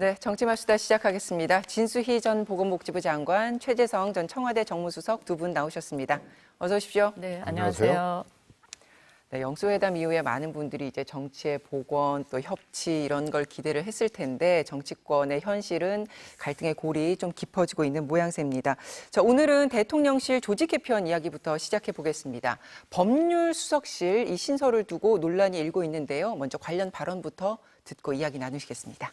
네, 정치마수다 시작하겠습니다. 진수희 전 보건복지부 장관, 최재성 전 청와대 정무수석 두 분 나오셨습니다. 어서 오십시오. 네, 안녕하세요. 네, 영수회담 이후에 많은 분들이 이제 정치의 복원, 또 협치 이런 걸 기대를 했을 텐데 정치권의 현실은 갈등의 골이 좀 깊어지고 있는 모양새입니다. 자, 오늘은 대통령실 조직 개편 이야기부터 시작해 보겠습니다. 법률수석실 이 신설을 두고 논란이 일고 있는데요. 먼저 관련 발언부터 듣고 이야기 나누시겠습니다.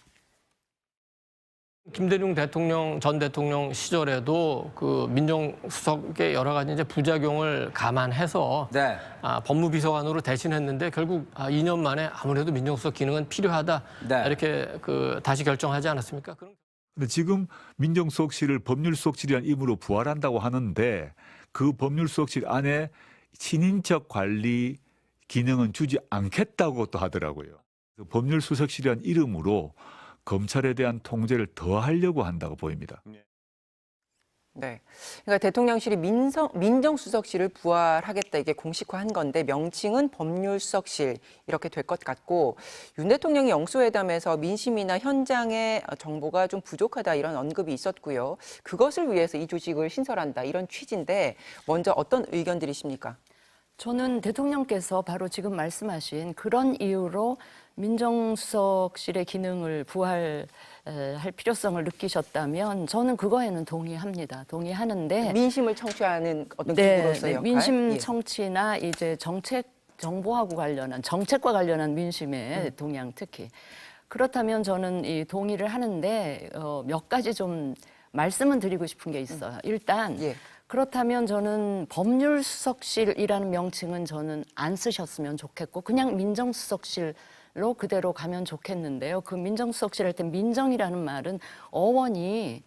김대중 대통령 전 대통령 시절에도 그 민정수석의 여러 가지 이제 부작용을 감안해서 네. 법무비서관으로 대신했는데 결국 2년 만에 아무래도 민정수석 기능은 필요하다 네. 이렇게 다시 결정하지 않았습니까? 근데 지금 민정수석실을 법률수석실이라는 이름으로 부활한다고 하는데 그 법률수석실 안에 친인척 관리 기능은 주지 않겠다고 또 하더라고요. 법률수석실이라는 이름으로 검찰에 대한 통제를 더 하려고 한다고 보입니다. 네. 그러니까 대통령실이 민정수석실을 부활하겠다 이게 공식화한 건데 명칭은 법률수석실 이렇게 될 것 같고 윤 대통령이 영수회담에서 민심이나 현장의 정보가 좀 부족하다 이런 언급이 있었고요. 그것을 위해서 이 조직을 신설한다 이런 취지인데 먼저 어떤 의견들이십니까? 저는 대통령께서 바로 지금 말씀하신 그런 이유로 민정수석실의 기능을 부활할 필요성을 느끼셨다면 저는 그거에는 동의합니다. 동의하는데 민심을 청취하는 어떤 네, 기구로서의 역할? 민심 청취나 이제 정보하고 관련한 정책과 관련한 민심의 동향 특히 그렇다면 저는 이 동의를 하는데 몇 가지 좀 말씀은 드리고 싶은 게 있어요. 일단 예. 그렇다면 저는 법률수석실이라는 명칭은 저는 안 쓰셨으면 좋겠고 그냥 민정수석실로 그대로 가면 좋겠는데요. 그 민정수석실 할 때 민정이라는 말은 어원이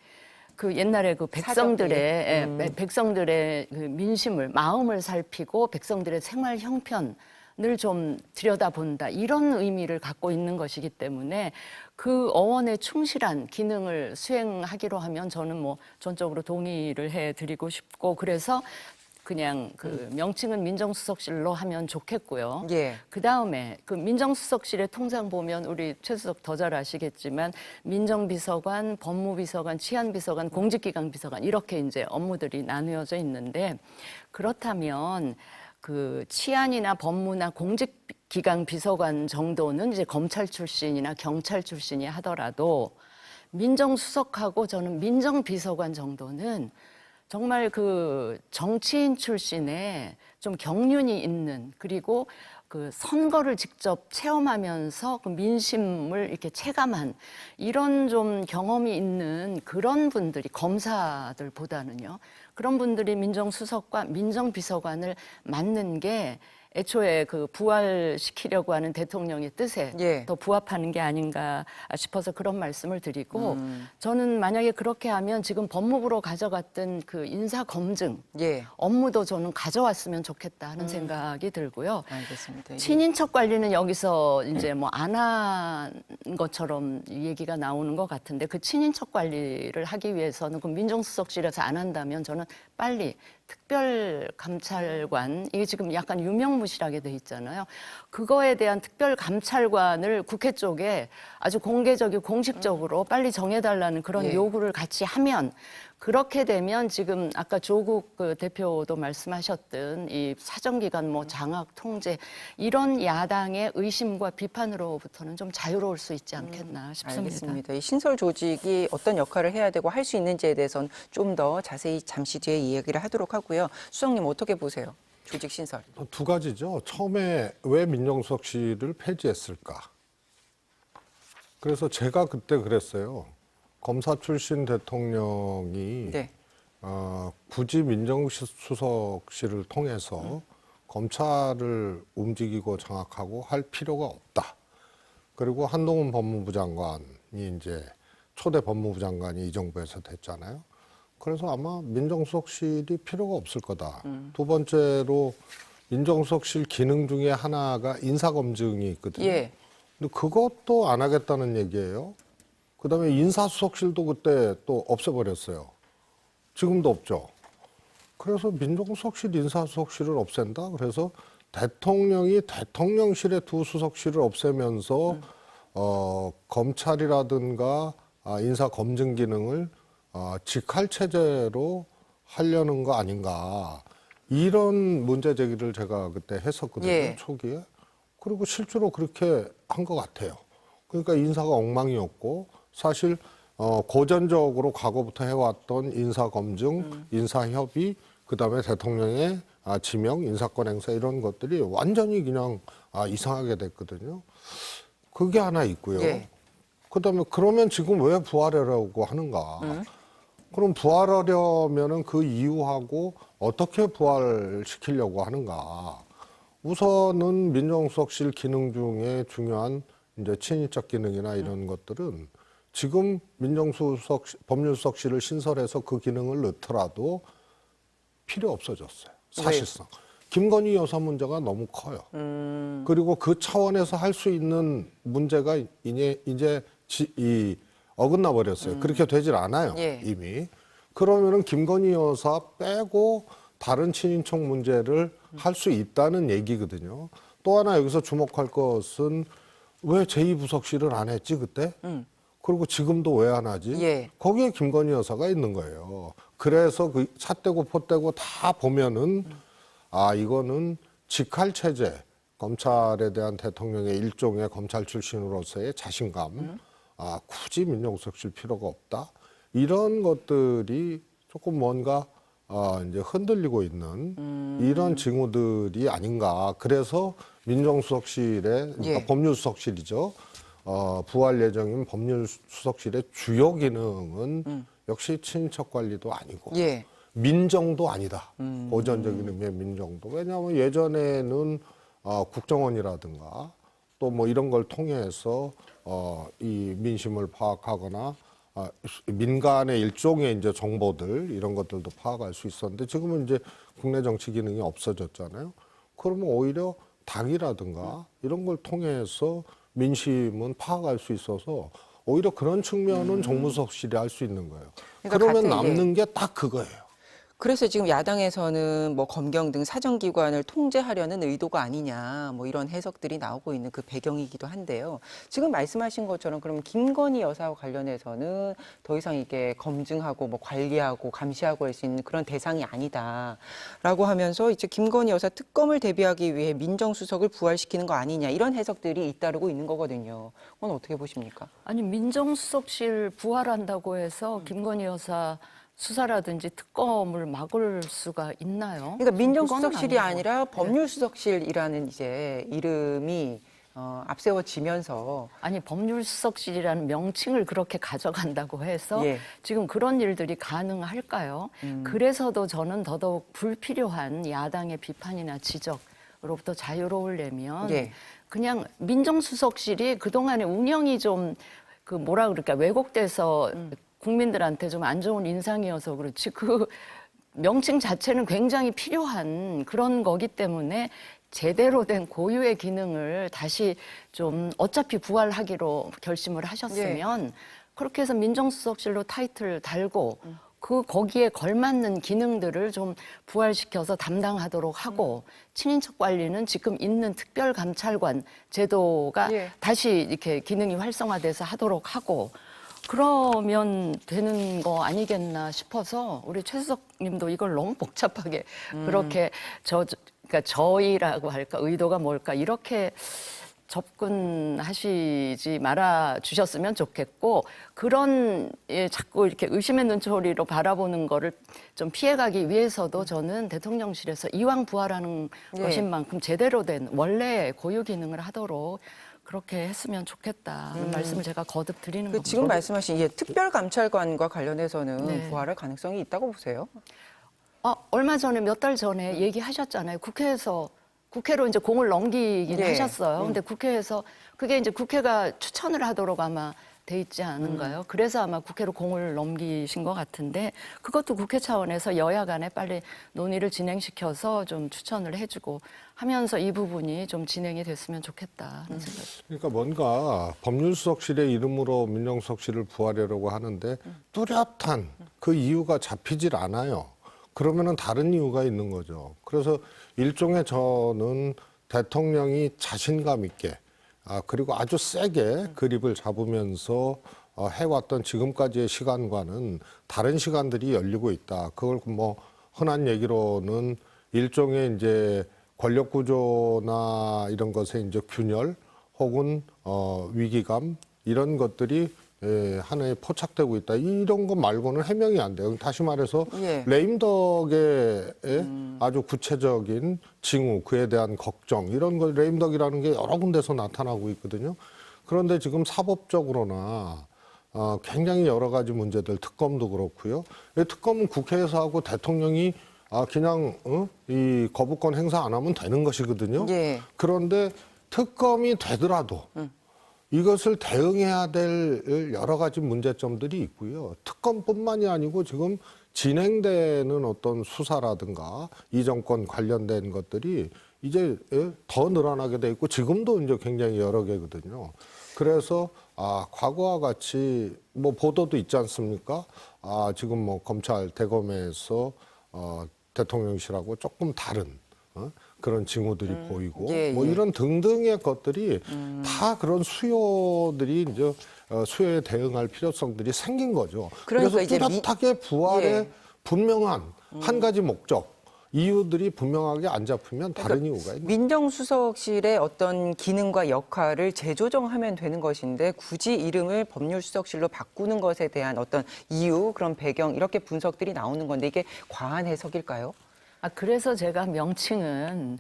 그 옛날에 그 백성들의 백성들의 그 민심을 마음을 살피고 백성들의 생활 형편을 좀 들여다본다 이런 의미를 갖고 있는 것이기 때문에 그 어원에 충실한 기능을 수행하기로 하면 저는 뭐 전적으로 동의를 해드리고 싶고 그래서 그냥 그 명칭은 민정수석실로 하면 좋겠고요. 예. 그 다음에 그 민정수석실의 통장 보면 우리 최 수석 더 잘 아시겠지만 민정비서관, 법무비서관, 치안비서관, 공직기강비서관 이렇게 이제 업무들이 나누어져 있는데 그렇다면 그 치안이나 법무나 공직기강 비서관 정도는 이제 검찰 출신이나 경찰 출신이 하더라도 민정수석하고 저는 민정비서관 정도는 정말 그 정치인 출신의 좀 경륜이 있는 그리고 그 선거를 직접 체험하면서 그 민심을 이렇게 체감한 이런 좀 경험이 있는 그런 분들이 검사들보다는요. 그런 분들이 민정수석과 민정비서관을 맡는 게 애초에 그 부활시키려고 하는 대통령의 뜻에 예. 더 부합하는 게 아닌가 싶어서 그런 말씀을 드리고 저는 만약에 그렇게 하면 지금 법무부로 가져갔던 그 인사검증 예. 업무도 저는 가져왔으면 좋겠다 하는 생각이 들고요. 알겠습니다. 예. 친인척 관리는 여기서 이제 뭐 안 한 것처럼 얘기가 나오는 것 같은데 그 친인척 관리를 하기 위해서는 그 민정수석실에서 안 한다면 저는 빨리 특별감찰관 이게 지금 약간 유명무실하게 돼 있잖아요. 그거에 대한 특별감찰관을 국회 쪽에 아주 공개적이고 공식적으로 빨리 정해달라는 그런 예. 요구를 같이 하면 그렇게 되면 지금 아까 조국 그 대표도 말씀하셨던 이 사정기관 뭐 장악 통제 이런 야당의 의심과 비판으로부터는 좀 자유로울 수 있지 않겠나 싶습니다. 알겠습니다. 이 신설 조직이 어떤 역할을 해야 되고 할 수 있는지에 대해서는 좀 더 자세히 잠시 뒤에 이야기를 하도록 하고요. 수석님 어떻게 보세요? 조직 신설. 두 가지죠. 처음에 왜 민정수석실을 폐지했을까? 그래서 제가 그때 그랬어요. 검사 출신 대통령이 네. 굳이 민정수석실을 통해서 검찰을 움직이고 장악하고 할 필요가 없다. 그리고 한동훈 법무부 장관이 이제 초대 법무부 장관이 이 정부에서 됐잖아요. 그래서 아마 민정수석실이 필요가 없을 거다. 두 번째로 민정수석실 기능 중에 하나가 인사검증이 있거든요. 예. 근데 그것도 안 하겠다는 얘기예요. 그다음에 인사수석실도 그때 또 없애버렸어요. 지금도 없죠. 그래서 민정수석실, 인사수석실을 없앤다. 그래서 대통령이 대통령실의 두 수석실을 없애면서 검찰이라든가 인사 검증 기능을 직할 체제로 하려는 거 아닌가 이런 문제 제기를 제가 그때 했었거든요. 예. 초기에. 그리고 실제로 그렇게 한 것 같아요. 그러니까 인사가 엉망이었고 사실 고전적으로 과거부터 해왔던 인사 검증, 인사 협의, 그다음에 대통령의 지명, 인사권 행사 이런 것들이 완전히 그냥 이상하게 됐거든요. 그게 하나 있고요. 예. 그다음에 그러면 지금 왜 부활하려고 하는가? 그럼 부활하려면은 그 이유하고 어떻게 부활시키려고 하는가? 우선은 민정수석실 기능 중에 중요한 이제 친인척 기능이나 이런 것들은 지금 법률수석실을 신설해서 그 기능을 넣더라도 필요 없어졌어요. 사실상. 김건희 여사 문제가 너무 커요. 그리고 그 차원에서 할 수 있는 문제가 이제 어긋나 버렸어요. 그렇게 되질 않아요. 예. 이미. 그러면은 김건희 여사 빼고 다른 친인척 문제를 할 수 있다는 얘기거든요. 또 하나 여기서 주목할 것은 왜 제2부속실을 안 했지 그때? 그리고 지금도 왜 안 하지? 예. 거기에 김건희 여사가 있는 거예요. 그래서 그 삿대고 포대고 다 보면은 이거는 직할 체제, 검찰에 대한 대통령의 일종의 검찰 출신으로서의 자신감, 굳이 민정수석실 필요가 없다. 이런 것들이 조금 뭔가 이제 흔들리고 있는 이런 징후들이 아닌가. 그래서 민정수석실의 그러니까 예. 법률수석실이죠. 부활 예정인 법률수석실의 주요 기능은 역시 친인척 관리도 아니고 예. 민정도 아니다. 고전적인 의미의 민정도. 왜냐하면 예전에는 국정원이라든가 또 뭐 이런 걸 통해서 이 민심을 파악하거나 민간의 일종의 이제 정보들 이런 것들도 파악할 수 있었는데 지금은 이제 국내 정치 기능이 없어졌잖아요. 그러면 오히려 당이라든가 이런 걸 통해서 민심은 파악할 수 있어서 오히려 그런 측면은 정무수석실이 할 수 있는 거예요. 그러니까 그러면 같은, 남는 게 딱 그거예요. 그래서 지금 야당에서는 뭐 검경 등 사정기관을 통제하려는 의도가 아니냐, 뭐 이런 해석들이 나오고 있는 그 배경이기도 한데요. 지금 말씀하신 것처럼 그럼 김건희 여사와 관련해서는 더 이상 이게 검증하고 뭐 관리하고 감시하고 할 수 있는 그런 대상이 아니다라고 하면서 이제 김건희 여사 특검을 대비하기 위해 민정수석을 부활시키는 거 아니냐 이런 해석들이 잇따르고 있는 거거든요. 그건 어떻게 보십니까? 아니 민정수석실 부활한다고 해서 김건희 여사 수사라든지 특검을 막을 수가 있나요? 그러니까 민정수석실이 그거는 아니고. 아니라 법률수석실이라는 이제 이름이 앞세워지면서 아니 법률수석실이라는 명칭을 그렇게 가져간다고 해서 예. 지금 그런 일들이 가능할까요? 그래서도 저는 더더욱 불필요한 야당의 비판이나 지적으로부터 자유로우려면 예. 그냥 민정수석실이 그동안의 운영이 좀 그 뭐라 그럴까 왜곡돼서 국민들한테 좀 안 좋은 인상이어서 그렇지 그 명칭 자체는 굉장히 필요한 그런 거기 때문에 제대로 된 고유의 기능을 다시 좀 어차피 부활하기로 결심을 하셨으면 그렇게 해서 민정수석실로 타이틀 달고 그 거기에 걸맞는 기능들을 좀 부활시켜서 담당하도록 하고 친인척 관리는 지금 있는 특별감찰관 제도가 예. 다시 이렇게 기능이 활성화돼서 하도록 하고 그러면 되는 거 아니겠나 싶어서 우리 최수석님도 이걸 너무 복잡하게 그렇게 그러니까 저희라고 할까 의도가 뭘까 이렇게 접근하시지 말아 주셨으면 좋겠고 그런 자꾸 이렇게 의심의 눈초리로 바라보는 거를 좀 피해가기 위해서도 저는 대통령실에서 이왕 부활하는 것인 만큼 제대로 된 원래 고유 기능을 하도록 그렇게 했으면 좋겠다는 말씀을 제가 거듭 드리는 겁니다. 지금 말씀하신 특별감찰관과 관련해서는 네. 부활할 가능성이 있다고 보세요? 얼마 전에 몇 달 전에 얘기하셨잖아요. 국회로 이제 공을 넘기긴 예. 하셨어요. 근데 국회에서 그게 이제 국회가 추천을 하도록 아마 돼 있지 않은가요? 그래서 아마 국회로 공을 넘기신 것 같은데 그것도 국회 차원에서 여야 간에 빨리 논의를 진행시켜서 좀 추천을 해주고 하면서 이 부분이 좀 진행이 됐으면 좋겠다는 생각이 그러니까 뭔가 법률수석실의 이름으로 민정수석실을 부활하려고 하는데 뚜렷한 그 이유가 잡히질 않아요. 그러면은 다른 이유가 있는 거죠. 그래서 일종의 저는 대통령이 자신감 있게 그리고 아주 세게 그립을 잡으면서 해왔던 지금까지의 시간과는 다른 시간들이 열리고 있다. 그걸 뭐 흔한 얘기로는 일종의 이제 권력 구조나 이런 것의 이제 균열 혹은 위기감 이런 것들이 하나에 포착되고 있다. 이런 것 말고는 해명이 안 돼요. 다시 말해서 예. 레임덕의 아주 구체적인 징후, 그에 대한 걱정 이런 걸 레임덕이라는 게 여러 군데서 나타나고 있거든요. 그런데 지금 사법적으로나 굉장히 여러 가지 문제들, 특검도 그렇고요. 이 특검은 국회에서 하고 대통령이 그냥 이 거부권 행사 안 하면 되는 것이거든요. 예. 그런데 특검이 되더라도 이것을 대응해야 될 여러 가지 문제점들이 있고요. 특검뿐만이 아니고 지금 진행되는 어떤 수사라든가 이 정권 관련된 것들이 이제 더 늘어나게 돼 있고 지금도 이제 굉장히 여러 개거든요. 그래서 과거와 같이 뭐 보도도 있지 않습니까? 지금 뭐 검찰 대검에서 대통령실하고 조금 다른 그런 징후들이 보이고 예, 뭐 예. 이런 등등의 것들이 다 그런 수요들이 이제 수요에 대응할 필요성들이 생긴 거죠. 그러니까 그래서 이제 뚜렷하게 부활의 예. 분명한 한 가지 목적 이유들이 분명하게 안 잡히면 다른 이유가 있는 민정수석실의 어떤 기능과 역할을 재조정하면 되는 것인데 굳이 이름을 법률수석실로 바꾸는 것에 대한 어떤 이유, 그런 배경 이렇게 분석들이 나오는 건데 이게 과한 해석일까요? 그래서 제가 명칭은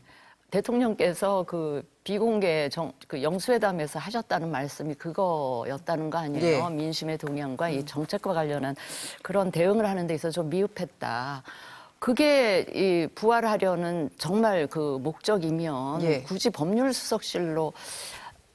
대통령께서 그 비공개 그 영수회담에서 하셨다는 말씀이 그거였다는 거 아니에요? 예. 민심의 동향과 이 정책과 관련한 그런 대응을 하는 데 있어서 좀 미흡했다. 그게 이 부활하려는 정말 그 목적이면 예. 굳이 법률수석실로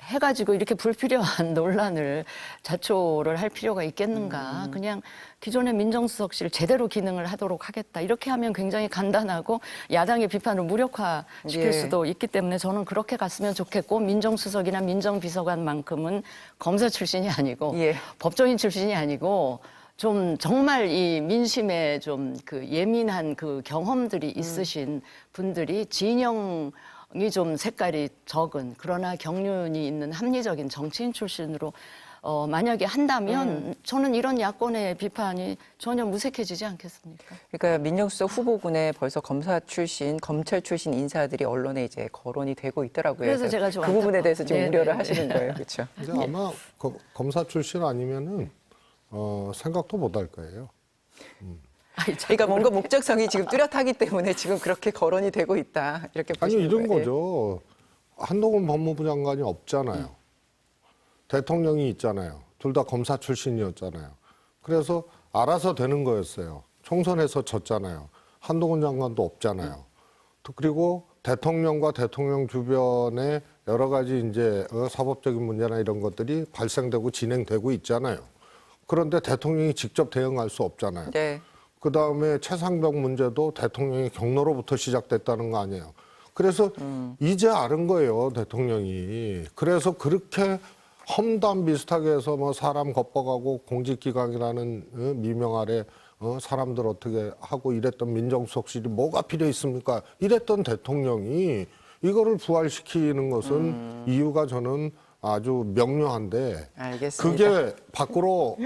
해가지고 이렇게 불필요한 논란을 자초를 할 필요가 있겠는가. 그냥 기존의 민정수석실 제대로 기능을 하도록 하겠다. 이렇게 하면 굉장히 간단하고 야당의 비판을 무력화시킬 예. 수도 있기 때문에 저는 그렇게 갔으면 좋겠고 민정수석이나 민정비서관만큼은 검사 출신이 아니고 예. 법조인 출신이 아니고 좀 정말 이 민심에 좀 그 예민한 그 경험들이 있으신 분들이 진영이 좀 색깔이 적은 그러나 경륜이 있는 합리적인 정치인 출신으로 만약에 한다면 저는 이런 야권의 비판이 전혀 무색해지지 않겠습니까? 그러니까 민정수석 후보군에 벌써 검사 출신, 검찰 출신 인사들이 언론에 이제 거론이 되고 있더라고요. 그래서 제가 좀 그 부분에 대해서 좀 네, 우려를 네, 하시는 거예요, 그렇죠? 근데 아마 검사 출신 아니면은 생각도 못 할 거예요. 그러니까 뭔가 목적성이 지금 뚜렷하기 때문에 지금 그렇게 거론이 되고 있다 이렇게 아니 보시는 이런 거예요. 거죠. 한동훈 법무부 장관이 없잖아요. 대통령이 있잖아요. 둘 다 검사 출신이었잖아요. 그래서 알아서 되는 거였어요. 총선에서 졌잖아요. 한동훈 장관도 없잖아요. 그리고 대통령과 대통령 주변에 여러 가지 이제 사법적인 문제나 이런 것들이 발생되고 진행되고 있잖아요. 그런데 대통령이 직접 대응할 수 없잖아요. 네. 그다음에 최상병 문제도 대통령의 경로로부터 시작됐다는 거 아니에요. 그래서 이제 아는 거예요, 대통령이. 그래서 그렇게 험담 비슷하게 해서 뭐 사람 겁박하고 공직기강이라는 미명 아래 사람들 어떻게 하고 이랬던 민정수석실이 뭐가 필요 있습니까? 이랬던 대통령이 이거를 부활시키는 것은 이유가 저는 아주 명료한데 알겠습니다. 그게 밖으로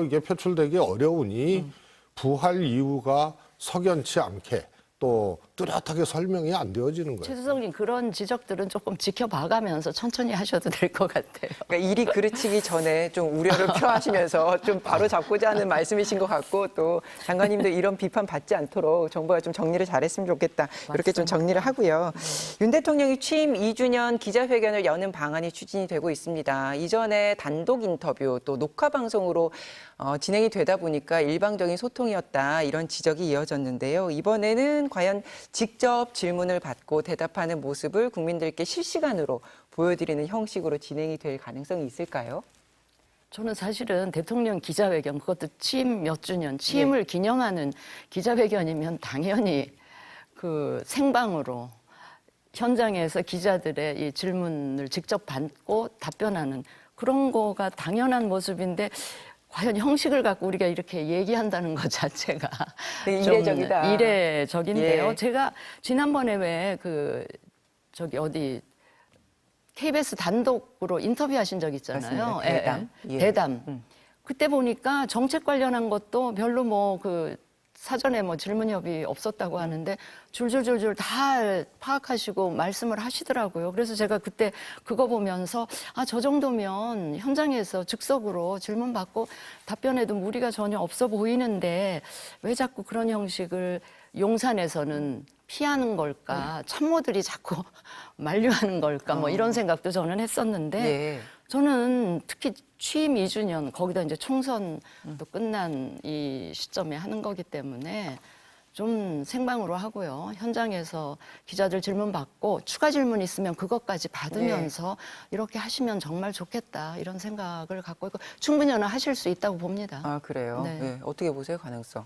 이게 표출되기 어려우니 부활 이유가 석연치 않게 또 뚜렷하게 설명이 안 되어지는 거예요. 최수석님 그런 지적들은 조금 지켜봐가면서 천천히 하셔도 될 것 같아요. 그러니까 일이 그르치기 전에 좀 우려를 표하시면서 좀 바로 잡고자 하는 말씀이신 것 같고 또 장관님도 이런 비판 받지 않도록 정부가 좀 정리를 잘했으면 좋겠다. 이렇게 좀 정리를 하고요. 윤 대통령이 취임 2주년 기자회견을 여는 방안이 추진이 되고 있습니다. 이전에 단독 인터뷰 또 녹화 방송으로 진행이 되다 보니까 일방적인 소통이었다 이런 지적이 이어졌는데요. 이번에는 과연 직접 질문을 받고 대답하는 모습을 국민들께 실시간으로 보여드리는 형식으로 진행이 될 가능성이 있을까요? 저는 사실은 대통령 기자회견, 그것도 취임 몇 주년, 취임을 기념하는 기자회견이면 당연히 그 생방으로 현장에서 기자들의 이 질문을 직접 받고 답변하는 그런 거가 당연한 모습인데 과연 형식을 갖고 우리가 이렇게 얘기한다는 것 자체가 되게 좀 이례적이다. 이례적인데요. 예. 제가 지난번에 왜 그 저기 어디 KBS 단독으로 인터뷰하신 적 있잖아요. 맞습니다. 대담. 예. 대담. 그때 보니까 정책 관련한 것도 별로 뭐 그 사전에 뭐 질문협이 없었다고 하는데 줄줄줄줄 다 파악하시고 말씀을 하시더라고요. 그래서 제가 그때 그거 보면서 아, 저 정도면 현장에서 즉석으로 질문 받고 답변해도 무리가 전혀 없어 보이는데 왜 자꾸 그런 형식을 용산에서는 피하는 걸까? 참모들이 자꾸 만류하는 걸까? 뭐 이런 생각도 저는 했었는데 예. 저는 특히 취임 2주년 거기다 이제 총선도 끝난 이 시점에 하는 거기 때문에 좀 생방으로 하고요. 현장에서 기자들 질문 받고 추가 질문 있으면 그것까지 받으면서 이렇게 하시면 정말 좋겠다 이런 생각을 갖고 있고 충분히 저는 하실 수 있다고 봅니다. 아, 그래요? 네. 예. 어떻게 보세요, 가능성?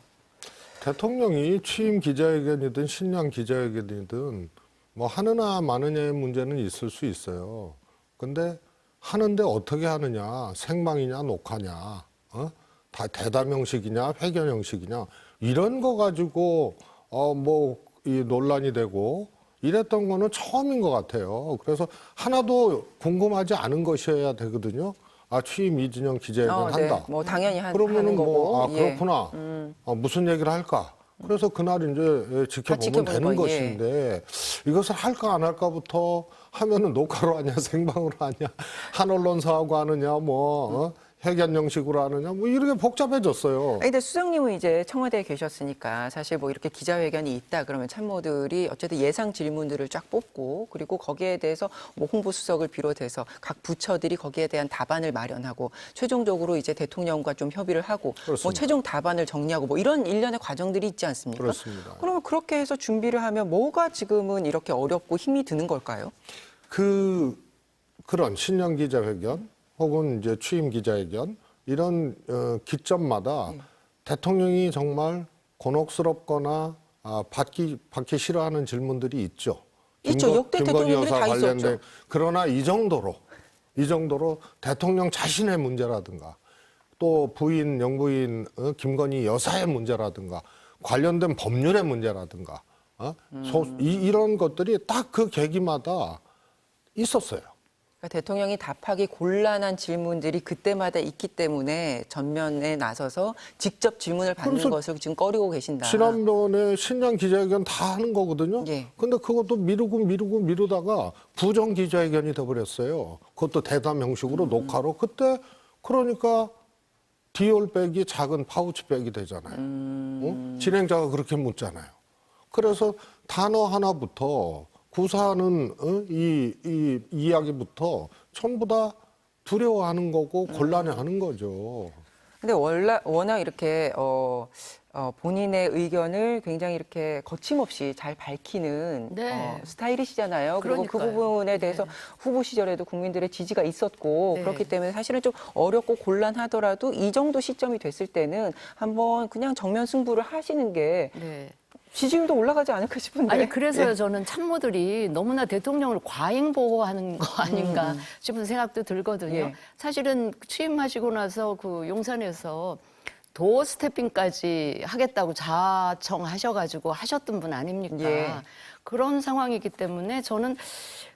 대통령이 취임 기자회견이든 신년 기자회견이든 뭐 하느냐 마느냐의 문제는 있을 수 있어요. 근데 하는데 어떻게 하느냐, 생방이냐 녹화냐, 다 대담 형식이냐 회견 형식이냐 이런 거 가지고 뭐 이 논란이 되고 이랬던 거는 처음인 것 같아요. 그래서 하나도 궁금하지 않은 것이어야 되거든요. 아, 취임 2주년 기자회견 네. 한다. 뭐 당연히 그러면은 하는 거고. 뭐, 아, 예. 그렇구나. 무슨 얘기를 할까? 그래서 그날 이제 지켜보면 지켜보는 되는 거, 예. 것인데 이것을 할까 안 할까부터 하면은 녹화로 하냐 생방으로 하냐 한 언론사하고 하느냐 뭐 회견 형식으로 하느냐 뭐 이렇게 복잡해졌어요. 아니, 근데 수석님은 이제 청와대에 계셨으니까 사실 뭐 이렇게 기자회견이 있다 그러면 참모들이 어쨌든 예상 질문들을 쫙 뽑고 그리고 거기에 대해서 뭐 홍보수석을 비롯해서 각 부처들이 거기에 대한 답안을 마련하고 최종적으로 이제 대통령과 좀 협의를 하고 뭐 그렇습니다. 최종 답안을 정리하고 뭐 이런 일련의 과정들이 있지 않습니까? 그렇습니다. 그러면 그렇게 해서 준비를 하면 뭐가 지금은 이렇게 어렵고 힘이 드는 걸까요? 그런 신년 기자회견 혹은 이제 취임 기자회견 이런 기점마다 대통령이 정말 곤혹스럽거나 받기 싫어하는 질문들이 있죠. 있죠. 역대 김건희 대통령들이 여사 다 관련된 있었죠. 그러나 이 정도로 대통령 자신의 문제라든가 또 부인 영부인 김건희 여사의 문제라든가 관련된 법률의 문제라든가 이런 것들이 딱 그 계기마다 있었어요. 그러니까 대통령이 답하기 곤란한 질문들이 그때마다 있기 때문에 전면에 나서서 직접 질문을 받는 그래서 것을 지금 꺼리고 계신다. 지난번에 신년 기자회견 다 하는 거거든요. 예. 근데 그것도 미루다가 부정 기자회견이 돼버렸어요. 그것도 대담 형식으로 녹화로. 그때 그러니까 디올백이 작은 파우치백이 되잖아요. 진행자가 그렇게 묻잖아요. 그래서 단어 하나부터 구사하는 이 이야기부터 전부 다 두려워하는 거고 곤란해하는 거죠. 근데 워낙 이렇게 본인의 의견을 굉장히 이렇게 거침없이 잘 밝히는 네. 스타일이시잖아요. 그리고 그 그러니까요. 부분에 대해서 네. 후보 시절에도 국민들의 지지가 있었고 네. 그렇기 때문에 사실은 좀 어렵고 곤란하더라도 이 정도 시점이 됐을 때는 한번 그냥 정면 승부를 하시는 게 네. 지지율도 올라가지 않을까 싶은데. 아니 그래서요 예. 저는 참모들이 너무나 대통령을 과잉 보호하는 거 아닌가 싶은 생각도 들거든요. 예. 사실은 취임하시고 나서 그 용산에서 도어 스태핑까지 하겠다고 자청하셔가지고 하셨던 분 아닙니까? 예. 그런 상황이기 때문에 저는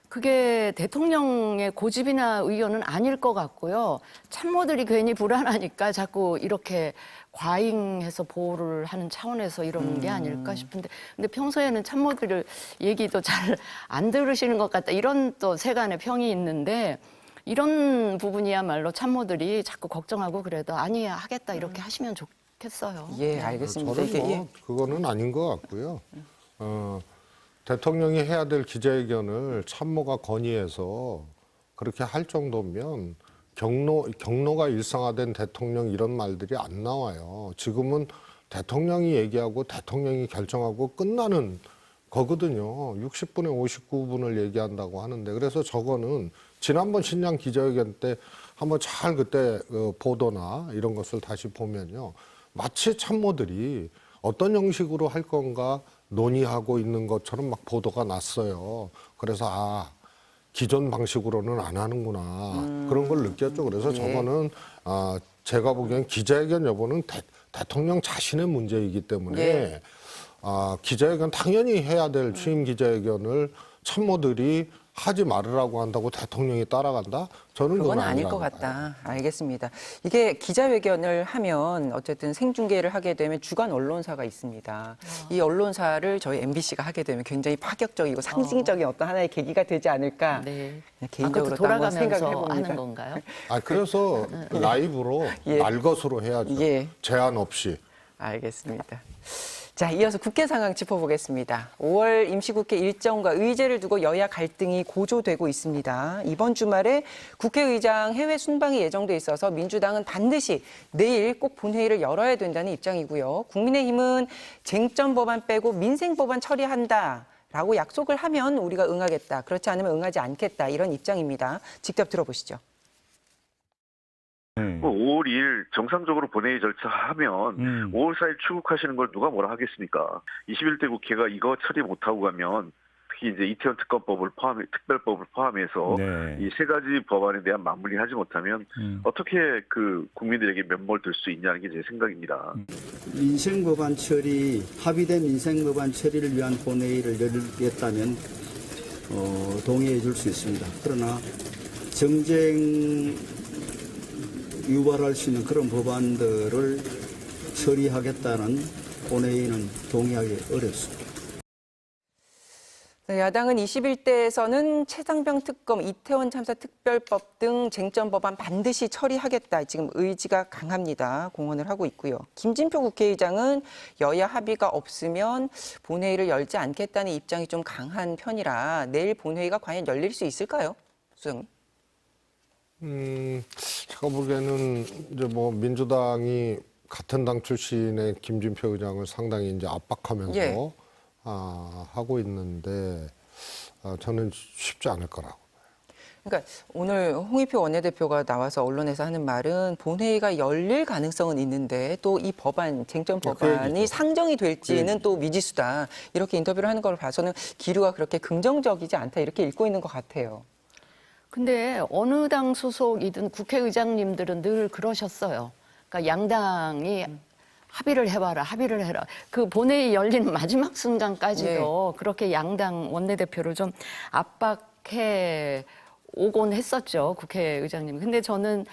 그게 대통령의 고집이나 의견은 아닐 것 같고요. 참모들이 괜히 불안하니까 자꾸 이렇게 과잉해서 보호를 하는 차원에서 이러는 게 아닐까 싶은데, 근데 평소에는 참모들 얘기도 잘 안 들으시는 것 같다 이런 또 세간의 평이 있는데, 이런 부분이야말로 참모들이 자꾸 걱정하고 그래도 아니야 하겠다 이렇게 하시면 좋겠어요. 예, 알겠습니다. 저는 이게 뭐 그거는 아닌 것 같고요. 대통령이 해야 될 기자회견을 참모가 건의해서 그렇게 할 정도면 경로가 일상화된 대통령 이런 말들이 안 나와요. 지금은 대통령이 얘기하고 대통령이 결정하고 끝나는 거거든요. 60분에 59분을 얘기한다고 하는데, 그래서 저거는 지난번 신년 기자회견 때 한번 잘 그때 보도나 이런 것을 다시 보면요, 마치 참모들이 어떤 형식으로 할 건가 논의하고 있는 것처럼 막 보도가 났어요. 그래서 기존 방식으로는 안 하는구나 그런 걸 느꼈죠. 그래서 저거는 제가 보기엔 기자회견 여부는 대통령 자신의 문제이기 때문에 예. 기자회견 당연히 해야 될 취임 기자회견을 참모들이 하지 말으라고 한다고 대통령이 따라간다? 저는 그건 아닐 아니라고 것 봐요. 같다. 알겠습니다. 이게 기자회견을 하면 어쨌든 생중계를 하게 되면 주간 언론사가 있습니다. 이 언론사를 저희 MBC가 하게 되면 굉장히 파격적이고 상징적인 어떤 하나의 계기가 되지 않을까 네. 개인적으로 또 한번 생각을 돌아가면서 해봅니다. 하는 건가요? 그래서 라이브로 예. 날것으로 해야죠. 예. 제한 없이. 알겠습니다. 자, 이어서 국회 상황 짚어보겠습니다. 5월 임시국회 일정과 의제를 두고 여야 갈등이 고조되고 있습니다. 이번 주말에 국회의장 해외 순방이 예정돼 있어서 민주당은 반드시 내일 꼭 본회의를 열어야 된다는 입장이고요. 국민의힘은 쟁점 법안 빼고 민생 법안 처리한다라고 약속을 하면 우리가 응하겠다. 그렇지 않으면 응하지 않겠다. 이런 입장입니다. 직접 들어보시죠. 5월 2일 정상적으로 본회의 절차하면 5월 4일 출국하시는 걸 누가 뭐라 하겠습니까? 21대 국회가 이거 처리 못하고 가면 특히 이제 이태원 특검법을 특별법을 포함해서 이 세 가지 법안에 대한 마무리하지 못하면 어떻게 그 국민들에게 면목을 들 수 있냐는 게 제 생각입니다. 민생법안 처리, 합의된 민생법안 처리를 위한 본회의를 열겠다면 동의해 줄 수 있습니다. 그러나 정쟁 유발할 수 있는 그런 법안들을 처리하겠다는 본회의는 동의하기 어렵습니다. 야당은 21대에서는 최상병 특검, 이태원 참사 특별법 등 쟁점 법안 반드시 처리하겠다. 지금 의지가 강합니다. 공언을 하고 있고요. 김진표 국회의장은 여야 합의가 없으면 본회의를 열지 않겠다는 입장이 좀 강한 편이라 내일 본회의가 과연 열릴 수 있을까요? 수석님. 제가 보기에는 이제 뭐 민주당이 같은 당 출신의 김진표 의장을 상당히 이제 압박하면서 예. 하고 있는데 저는 쉽지 않을 거라고. 그러니까 오늘 홍익표 원내대표가 나와서 언론에서 하는 말은 본회의가 열릴 가능성은 있는데 또 이 법안, 쟁점 법안이 상정이 될지는 또 미지수다. 이렇게 인터뷰를 하는 걸 봐서는 기류가 그렇게 긍정적이지 않다. 이렇게 읽고 있는 것 같아요. 근데 어느 당 소속이든 국회의장님들은 늘 그러셨어요. 그러니까 양당이 합의를 해봐라, 합의를 해라. 그 본회의 열리는 마지막 순간까지도 그렇게 양당 원내대표를 좀 압박해 오곤 했었죠, 국회의장님. 근데 저는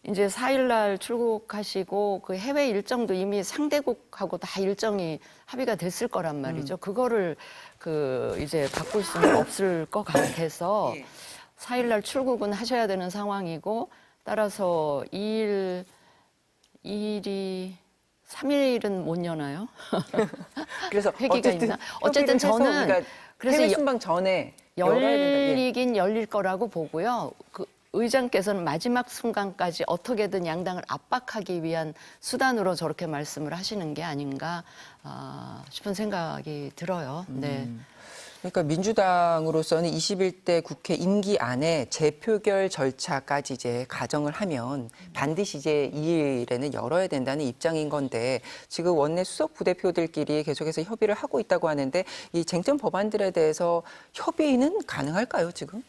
이제 4일날 출국하시고 그 해외 일정도 이미 상대국하고 다 일정이 합의가 됐을 거란 말이죠. 그거를 이제 바꿀 수는 없을 것 같아서 4일날 출국은 하셔야 되는 상황이고 따라서 2일이 3일은 못 여나요? 그래서 회기가 있나? 어쨌든 저는 그러니까 그래서 해외 순방 전에 열어야 된다. 예. 열리긴 열릴 거라고 보고요. 그 의장께서는 마지막 순간까지 어떻게든 양당을 압박하기 위한 수단으로 저렇게 말씀을 하시는 게 아닌가 싶은 생각이 들어요. 네. 그러니까 민주당으로서는 21대 국회 임기 안에 재표결 절차까지 이제 가정을 하면 반드시 이제 2일에는 열어야 된다는 입장인 건데 지금 원내 수석 부대표들끼리 계속해서 협의를 하고 있다고 하는데 이 쟁점 법안들에 대해서 협의는 가능할까요, 지금?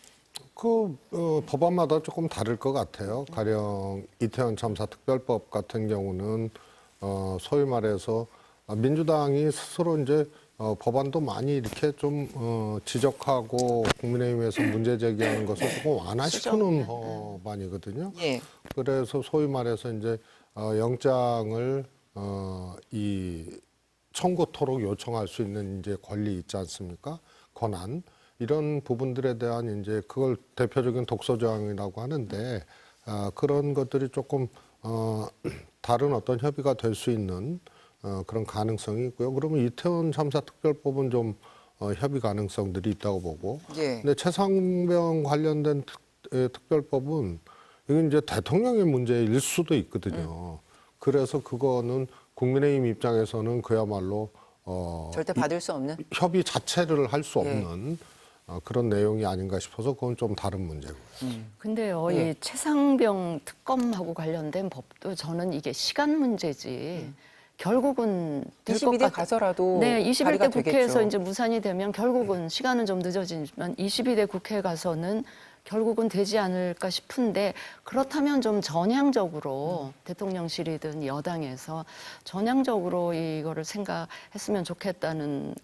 법안마다 조금 다를 것 같아요. 가령 이태원 참사 특별법 같은 경우는 소위 말해서 민주당이 스스로 이제 법안도 많이 이렇게 좀 지적하고 국민의힘에서 문제 제기하는 것을 조금 완화시키는 법안이거든요. 예. 그래서 소위 말해서 이제 영장을 이 청구토록 요청할 수 있는 이제 권리 있지 않습니까? 권한 이런 부분들에 대한 이제 그걸 대표적인 독소 조항이라고 하는데 그런 것들이 조금 다른 어떤 협의가 될 수 있는 그런 가능성이 있고요. 그러면 이태원 참사 특별법은 좀 협의 가능성들이 있다고 보고. 예. 근데 최상병 관련된 특별법은 이건 이제 대통령의 문제일 수도 있거든요. 그래서 그거는 국민의힘 입장에서는 그야말로 절대 받을 수 없는? 협의 자체를 할 수 없는 그런 내용이 아닌가 싶어서 그건 좀 다른 문제고. 근데요, 예. 이 최상병 특검하고 관련된 법도 저는 이게 시간 문제지. 결국은 될 것 22대 가서라도 네, 발의가 21대 국회에서 되겠죠. 이제 무산이 되면 결국은 시간은 좀 늦어지지만 22대 국회에 가서는 결국은 되지 않을까 싶은데 그렇다면 좀 전향적으로 대통령실이든 여당에서 전향적으로 이거를 생각했으면 좋겠다는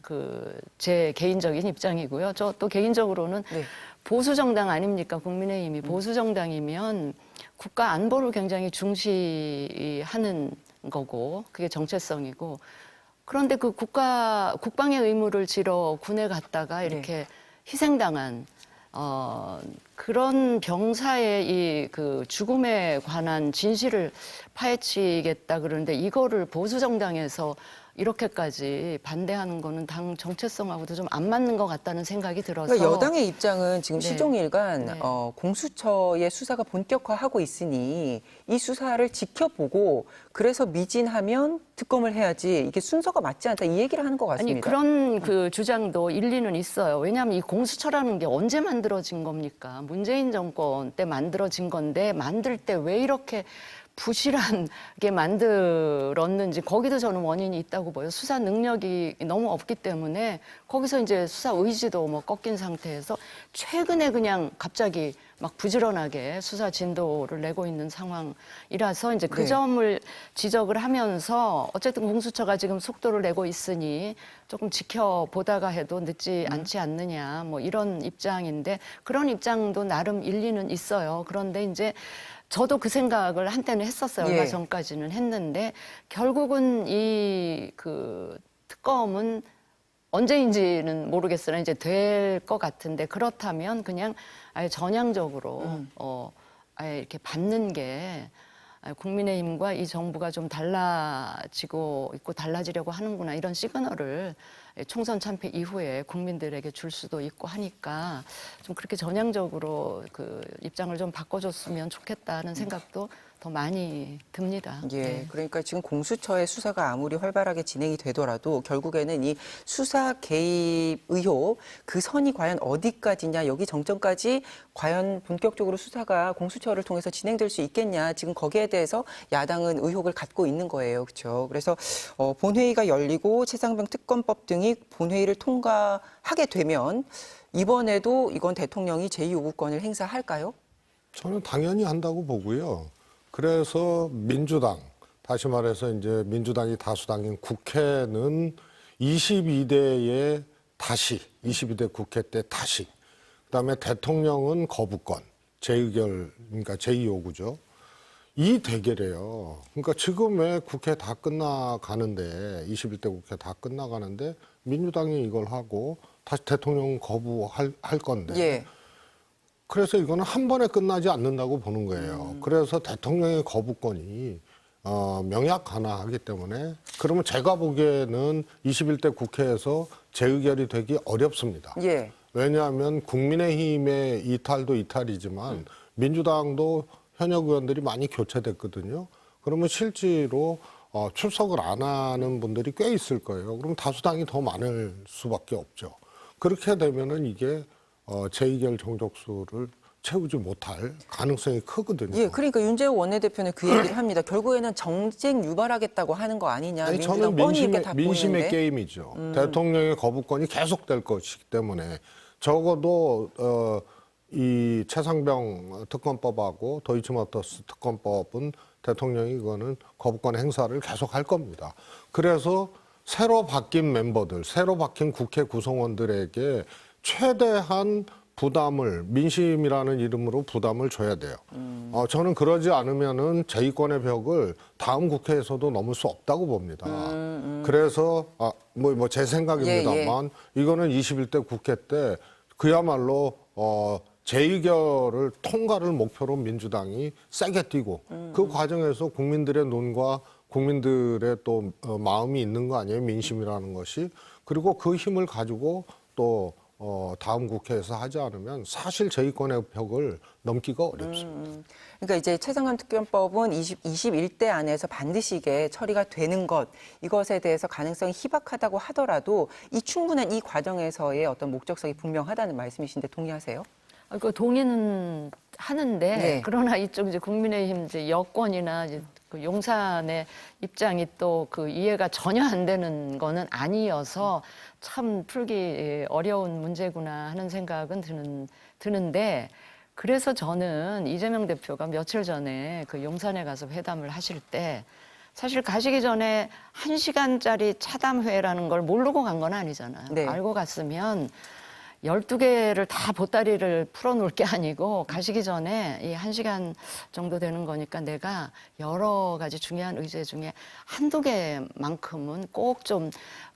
제 개인적인 입장이고요. 저 또 개인적으로는 네. 보수 정당 아닙니까? 국민의힘이 보수 정당이면 국가 안보를 굉장히 중시하는 거고 그게 정체성이고 그런데 그 국방의 의무를 지러 군에 갔다가 이렇게 희생당한 그런 병사의 죽음에 관한 진실을 파헤치겠다 그러는데 이거를 보수 정당에서 이렇게까지 반대하는 거는 당 정체성하고도 좀 안 맞는 것 같다는 생각이 들어서 그러니까 여당의 입장은 지금 네. 시종일관 네. 공수처의 수사가 본격화하고 있으니 이 수사를 지켜보고 그래서 미진하면 특검을 해야지 이게 순서가 맞지 않다 이 얘기를 하는 것 같습니다. 아니 그런 주장도 일리는 있어요. 왜냐하면 이 공수처라는 게 언제 만들어진 겁니까? 문재인 정권 때 만들어진 건데 만들 때 왜 이렇게 부실하게 만들었는지 거기도 저는 원인이 있다고 보여요. 수사 능력이 너무 없기 때문에 거기서 이제 수사 의지도 뭐 꺾인 상태에서 최근에 그냥 갑자기 막 부지런하게 수사 진도를 내고 있는 상황이라서 이제 그 네. 점을 지적을 하면서 어쨌든 공수처가 지금 속도를 내고 있으니 조금 지켜보다가 해도 늦지 않지 않느냐 뭐 이런 입장인데 그런 입장도 나름 일리는 있어요. 그런데 이제 저도 그 생각을 한때는 했었어요. 얼마 예. 전까지는 했는데 결국은 이 특검은 언제인지는 모르겠으나 이제 될 것 같은데 그렇다면 그냥 아예 전향적으로 아예 이렇게 받는 게 국민의힘과 이 정부가 좀 달라지고 있고 달라지려고 하는구나 이런 시그널을 총선 참패 이후에 국민들에게 줄 수도 있고 하니까 좀 그렇게 전향적으로 입장을 좀 바꿔줬으면 좋겠다는 생각도 더 많이 듭니다. 예, 네. 그러니까 지금 공수처의 수사가 아무리 활발하게 진행이 되더라도 결국에는 이 수사 개입 의혹 그 선이 과연 어디까지냐 여기 정점까지 과연 본격적으로 수사가 공수처를 통해서 진행될 수 있겠냐 지금 거기에 대해서 야당은 의혹을 갖고 있는 거예요, 그렇죠? 그래서 본회의가 열리고 최상병 특검법 등이 본회의를 통과하게 되면 이번에도 이건 대통령이 제2요구권을 행사할까요? 저는 당연히 한다고 보고요. 그래서 민주당, 다시 말해서 이제 민주당이 다수당인 국회는 22대에 다시, 22대 국회 때 다시, 그다음에 대통령은 거부권, 재의결, 그러니까 제2요구죠. 이 대결이에요. 그러니까 지금의 국회 다 끝나가는데, 21대 국회 다 끝나가는데, 민주당이 이걸 하고, 다시 대통령 거부할 건데. 예. 그래서 이거는 한 번에 끝나지 않는다고 보는 거예요. 그래서 대통령의 거부권이 명약하나하기 때문에 그러면 제가 보기에는 21대 국회에서 재의결이 되기 어렵습니다. 예. 왜냐하면 국민의힘의 이탈도 이탈이지만 민주당도 현역 의원들이 많이 교체됐거든요. 그러면 실제로 출석을 안 하는 분들이 꽤 있을 거예요. 그럼 다수당이 더 많을 수밖에 없죠. 그렇게 되면은 이게 재의결 정족수를 채우지 못할 가능성이 크거든요. 예, 그러니까 윤재호 원내대표는 그 얘기를 합니다. 결국에는 정쟁 유발하겠다고 하는 거 아니냐. 아니, 민주당 저는 뻔히 이렇게 다 민심의 보이는데. 게임이죠. 대통령의 거부권이 계속될 것이기 때문에 적어도 이 최상병 특검법하고 도이치모터스 특검법은 대통령이 이거는 거부권 행사를 계속할 겁니다. 그래서 새로 바뀐 멤버들, 새로 바뀐 국회 구성원들에게 최대한 부담을 민심이라는 이름으로 부담을 줘야 돼요. 저는 그러지 않으면은 제2권의 벽을 다음 국회에서도 넘을 수 없다고 봅니다. 그래서 제 생각입니다만 이거는 21대 국회 때 그야말로 재의결을 통과를 목표로 민주당이 세게 뛰고 그 과정에서 국민들의 눈과 국민들의 또 마음이 있는 거 아니에요? 민심이라는 것이. 그리고 그 힘을 가지고 또 다음 국회에서 하지 않으면 사실 제2권의 벽을 넘기가 어렵습니다. 그러니까 이제 최상병 특검법은 21대 안에서 반드시 이게 처리가 되는 것, 이것에 대해서 가능성이 희박하다고 하더라도 이 충분한 이 과정에서의 어떤 목적성이 분명하다는 말씀이신데 동의하세요? 동의는 하는데 네. 그러나 이쪽 이제 국민의힘 이제 여권이나 이제 그 용산의 입장이 또 이해가 전혀 안 되는 거는 아니어서 참 풀기 어려운 문제구나 하는 생각은 드는데 그래서 저는 이재명 대표가 며칠 전에 그 용산에 가서 회담을 하실 때 사실 가시기 전에 1시간짜리 차담회라는 걸 모르고 간 건 아니잖아요. 네. 알고 갔으면 12개를 다 보따리를 풀어놓을 게 아니고 가시기 전에 이 1시간 정도 되는 거니까 내가 여러 가지 중요한 의제 중에 한두 개만큼은 꼭 좀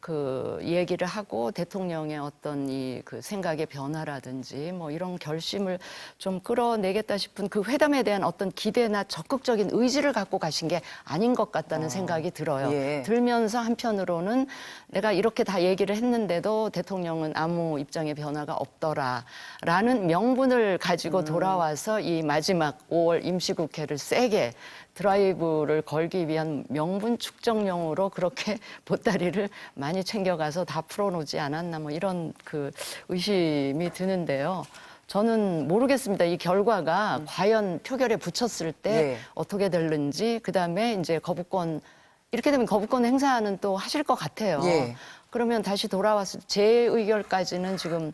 그 얘기를 하고 대통령의 어떤 이 그 생각의 변화라든지 뭐 이런 결심을 좀 끌어내겠다 싶은 그 회담에 대한 어떤 기대나 적극적인 의지를 갖고 가신 게 아닌 것 같다는 생각이 들어요. 예. 들면서 한편으로는 내가 이렇게 다 얘기를 했는데도 대통령은 아무 입장의 변화가 없더라라는 명분을 가지고 돌아와서 이 마지막 5월 임시국회를 세게 드라이브를 걸기 위한 명분 축적용으로 그렇게 보따리를 많이 챙겨가서 다 풀어놓지 않았나 뭐 이런 그 의심이 드는데요. 저는 모르겠습니다. 이 결과가 과연 표결에 붙였을 때 네. 어떻게 될는지 그다음에 이제 거부권 이렇게 되면 거부권 행사는 또 하실 것 같아요. 예. 그러면 다시 돌아왔을 때 제 의결까지는 지금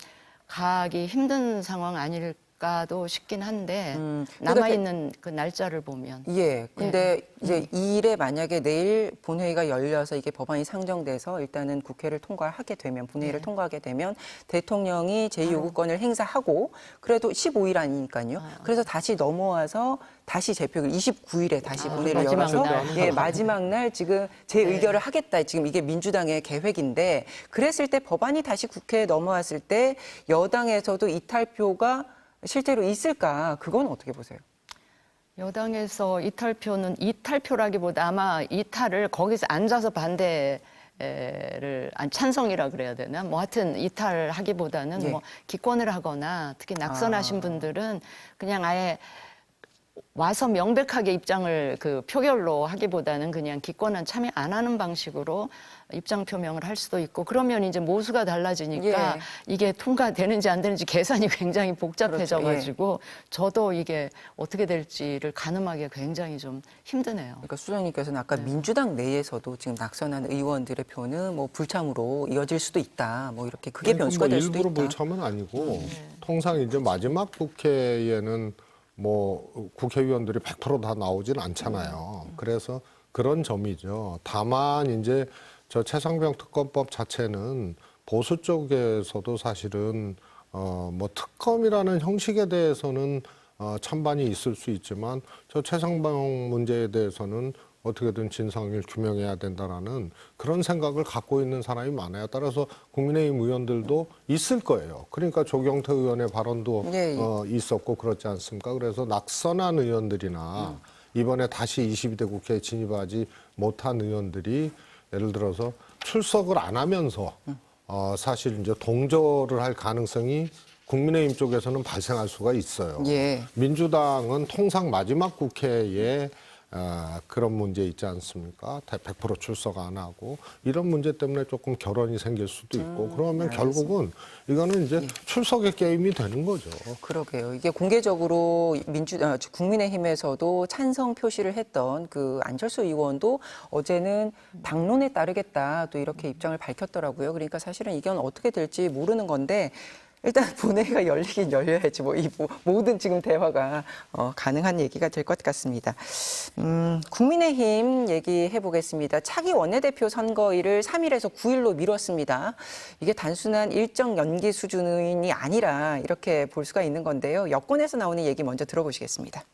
가기 힘든 상황 아닐까도 싶긴 한데 남아있는 그 날짜를 보면. 예. 근데 이제 2일에 만약에 내일 본회의가 열려서 이게 법안이 상정돼서 일단은 국회를 통과하게 되면 본회의를 통과하게 되면 대통령이 제2요구권을 행사하고 그래도 15일 아니니까요. 그래서 다시 넘어와서 다시 재표결 29일에 다시 본회의를 마지막 열어서 날. 예, 마지막 날 지금 재의결을 하겠다. 지금 이게 민주당의 계획인데 그랬을 때 법안이 다시 국회에 넘어왔을 때 여당에서도 이탈표가 실제로 있을까? 그건 어떻게 보세요? 여당에서 이탈표는 이탈표라기보다 아마 이탈을 거기서 앉아서 반대를 찬성이라 그래야 되나? 뭐 하여튼 이탈하기보다는 네. 뭐 기권을 하거나 특히 낙선하신 분들은 그냥 아예 와서 명백하게 입장을 그 표결로 하기보다는 그냥 기권한 참여 안 하는 방식으로 입장 표명을 할 수도 있고 그러면 이제 모수가 달라지니까 예. 이게 통과되는지 안 되는지 계산이 굉장히 복잡해져 그렇죠. 예. 가지고 저도 이게 어떻게 될지를 가늠하기가 굉장히 좀 힘드네요. 그러니까 수장님께서는 아까 민주당 내에서도 지금 낙선한 의원들의 표는 뭐 불참으로 이어질 수도 있다. 뭐 이렇게 그게 변수가 될 수도 일부러 있다. 불참은 아니고 통상 이제 마지막 국회에는 뭐 국회의원들이 100%다 나오진 않잖아요. 그래서 그런 점이죠. 다만 이제 저 최상병 특검법 자체는 보수 쪽에서도 사실은 뭐 특검이라는 형식에 대해서는 찬반이 있을 수 있지만 저 최상병 문제에 대해서는 어떻게든 진상을 규명해야 된다라는 그런 생각을 갖고 있는 사람이 많아요. 따라서 국민의힘 의원들도 있을 거예요. 그러니까 조경태 의원의 발언도 네. 있었고 그렇지 않습니까? 그래서 낙선한 의원들이나 이번에 다시 22대 국회에 진입하지 못한 의원들이 예를 들어서 출석을 안 하면서 사실 이제 동조를 할 가능성이 국민의힘 쪽에서는 발생할 수가 있어요. 예. 민주당은 통상 마지막 국회에 그런 문제 있지 않습니까? 100% 출석 안 하고 이런 문제 때문에 조금 결혼이 생길 수도 있고 그러면 결국은 이거는 이제 출석의 게임이 되는 거죠. 그러게요. 이게 공개적으로 국민의힘에서도 찬성 표시를 했던 그 안철수 의원도 어제는 당론에 따르겠다 또 이렇게 입장을 밝혔더라고요. 그러니까 사실은 이건 어떻게 될지 모르는 건데 일단 본회의가 열리긴 열려야지 뭐 이 모든 지금 대화가 가능한 얘기가 될 것 같습니다. 국민의힘 얘기해 보겠습니다. 차기 원내대표 선거일을 3일에서 9일로 미뤘습니다. 이게 단순한 일정 연기 수준이 아니라 이렇게 볼 수가 있는 건데요. 여권에서 나오는 얘기 먼저 들어보시겠습니다.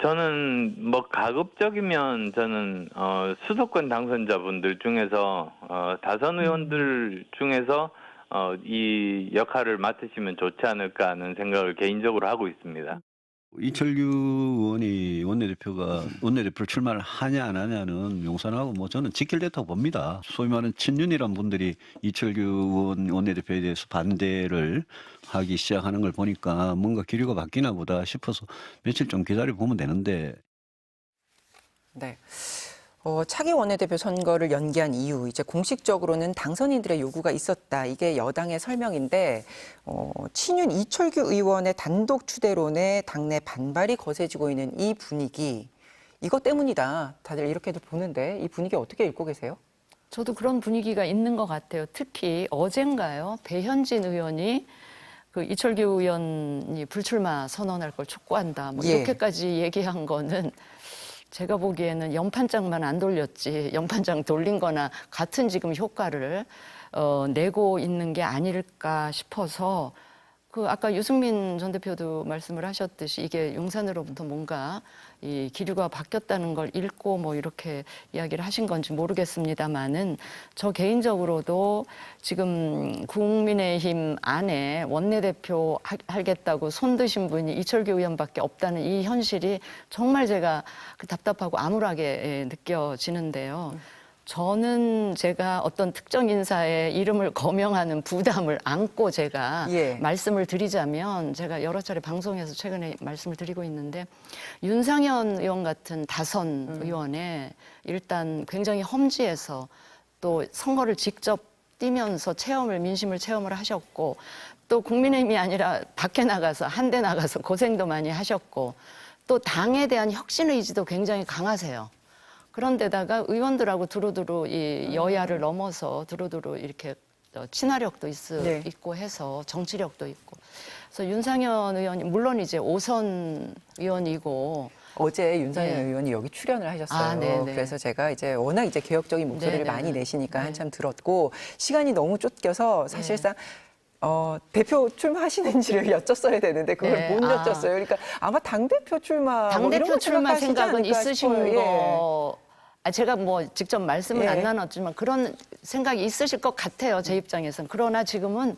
저는 뭐 가급적이면 저는 수도권 당선자분들 중에서 다선 의원들 중에서 이 역할을 맡으시면 좋지 않을까 하는 생각을 개인적으로 하고 있습니다. 이철규 의원이 원내대표를 출마를 하냐 안 하냐는 용산하고 뭐 저는 직결됐다고 봅니다. 소위 말하는 친윤이란 분들이 이철규 의원 원내대표에 대해서 반대를 하기 시작하는 걸 보니까 뭔가 기류가 바뀌나 보다 싶어서 며칠 좀 기다려보면 되는데. 네. 차기 원내대표 선거를 연기한 이유, 이제 공식적으로는 당선인들의 요구가 있었다. 이게 여당의 설명인데, 친윤 이철규 의원의 단독 추대론에 당내 반발이 거세지고 있는 이 분위기, 이것 때문이다. 다들 이렇게도 보는데, 이 분위기 어떻게 읽고 계세요? 저도 그런 분위기가 있는 것 같아요. 특히 어젠가요, 배현진 의원이 그 이철규 의원이 불출마 선언할 걸 촉구한다. 뭐 예. 이렇게까지 얘기한 거는 제가 보기에는 연판장만 안 돌렸지 연판장 돌린 거나 같은 지금 효과를 내고 있는 게 아닐까 싶어서 그 아까 유승민 전 대표도 말씀을 하셨듯이 이게 용산으로부터 뭔가 이 기류가 바뀌었다는 걸 읽고 뭐 이렇게 이야기를 하신 건지 모르겠습니다만은 저 개인적으로도 지금 국민의힘 안에 원내대표 하겠다고 손드신 분이 이철규 의원밖에 없다는 이 현실이 정말 제가 답답하고 암울하게 느껴지는데요. 저는 제가 어떤 특정 인사의 이름을 거명하는 부담을 안고 제가 예. 말씀을 드리자면 제가 여러 차례 방송에서 최근에 말씀을 드리고 있는데 윤상현 의원 같은 다선 의원의 일단 굉장히 험지에서 또 선거를 직접 뛰면서 민심을 체험을 하셨고 또 국민의힘이 아니라 밖에 나가서 한 대 나가서 고생도 많이 하셨고 또 당에 대한 혁신 의지도 굉장히 강하세요. 그런데다가 의원들하고 두루두루 이 여야를 넘어서 두루두루 이렇게 친화력도 네. 있고 해서 정치력도 있고. 그래서 윤상현 의원이 물론 이제 5선 의원이고 어제 윤상현 네. 의원이 여기 출연을 하셨어요. 아, 네네. 그래서 제가 이제 워낙 이제 개혁적인 목소리를 네네. 많이 내시니까 네. 한참 들었고 시간이 너무 쫓겨서 사실상 대표 출마하시는지를 여쭸어야 되는데 그걸 네. 못 아. 여쭸어요. 그러니까 아마 당대표 출마 뭐 이런 당대표 걸 출마 생각하시지 생각은 않을까 있으신 싶어요. 예. 거. 제가 뭐 직접 말씀은 예. 안 나눴지만 그런 생각이 있으실 것 같아요. 제 입장에서는. 그러나 지금은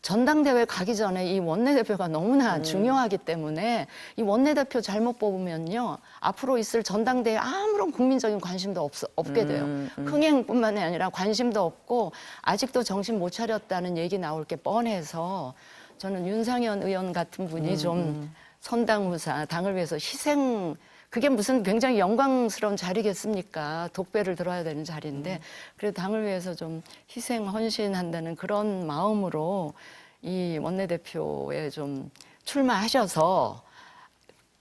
전당대회 가기 전에 이 원내대표가 너무나 중요하기 때문에 이 원내대표 잘못 뽑으면요. 앞으로 있을 전당대회에 아무런 국민적인 관심도 없게 돼요. 흥행뿐만이 아니라 관심도 없고 아직도 정신 못 차렸다는 얘기 나올 게 뻔해서 저는 윤상현 의원 같은 분이 좀 선당후사, 당을 위해서 희생 그게 무슨 굉장히 영광스러운 자리겠습니까? 독배를 들어야 되는 자리인데 그래도 당을 위해서 좀 희생, 헌신한다는 그런 마음으로 이 원내대표에 좀 출마하셔서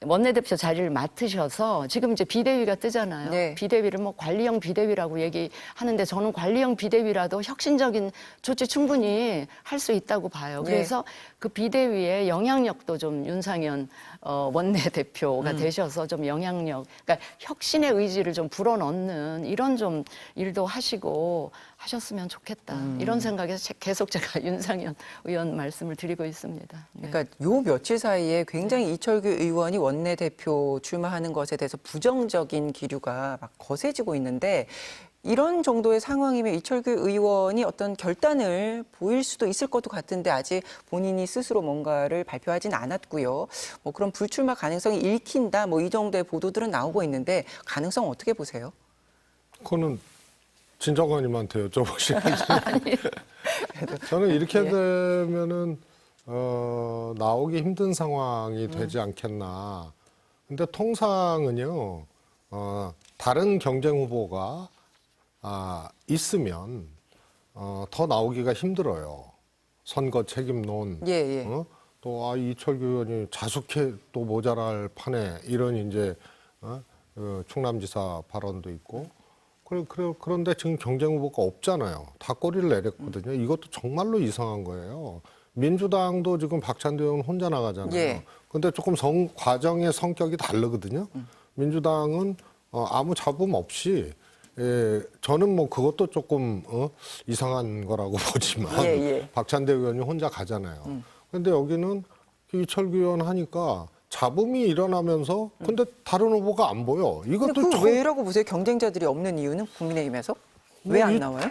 원내대표 자리를 맡으셔서 지금 이제 비대위가 뜨잖아요. 네. 비대위를 뭐 관리형 비대위라고 얘기하는데 저는 관리형 비대위라도 혁신적인 조치 충분히 할 수 있다고 봐요. 네. 그래서 그 비대위의 영향력도 좀 윤상현 원내대표가 되셔서 좀 영향력, 그러니까 혁신의 의지를 좀 불어넣는 이런 좀 일도 하시고 하셨으면 좋겠다. 이런 생각에서 계속 제가 윤상현 의원 말씀을 드리고 있습니다. 네. 그러니까 요 며칠 사이에 굉장히 이철규 의원이 원내대표 출마하는 것에 대해서 부정적인 기류가 막 거세지고 있는데 이런 정도의 상황이면 이철규 의원이 어떤 결단을 보일 수도 있을 것도 같은데 아직 본인이 스스로 뭔가를 발표하진 않았고요. 뭐 그런 불출마 가능성이 읽힌다 뭐 이 정도의 보도들은 나오고 있는데 가능성 어떻게 보세요? 그거는 진정관님한테 여쭤보시겠죠. 저는 이렇게 예. 되면은 나오기 힘든 상황이 되지 않겠나. 근데 통상은요, 다른 경쟁 후보가 있으면 더 나오기가 힘들어요. 선거 책임론. 예, 예. 또 이철규 의원이 자숙해 또 모자랄 판에 이런 이제 충남지사 발언도 있고. 그런데 지금 경쟁 후보가 없잖아요. 다 꼬리를 내렸거든요. 이것도 정말로 이상한 거예요. 민주당도 지금 박찬대 의원 혼자 나가잖아요. 예. 근데 조금 과정의 성격이 다르거든요. 민주당은 아무 잡음 없이 저는 뭐 그것도 조금 이상한 거라고 보지만 예, 예. 박찬대 의원이 혼자 가잖아요. 근데 여기는 이철규 의원 하니까 잡음이 일어나면서 근데 다른 후보가 안 보여. 이것도 그건 왜라고 보세요? 경쟁자들이 없는 이유는 국민의힘에서? 왜 안 나와요?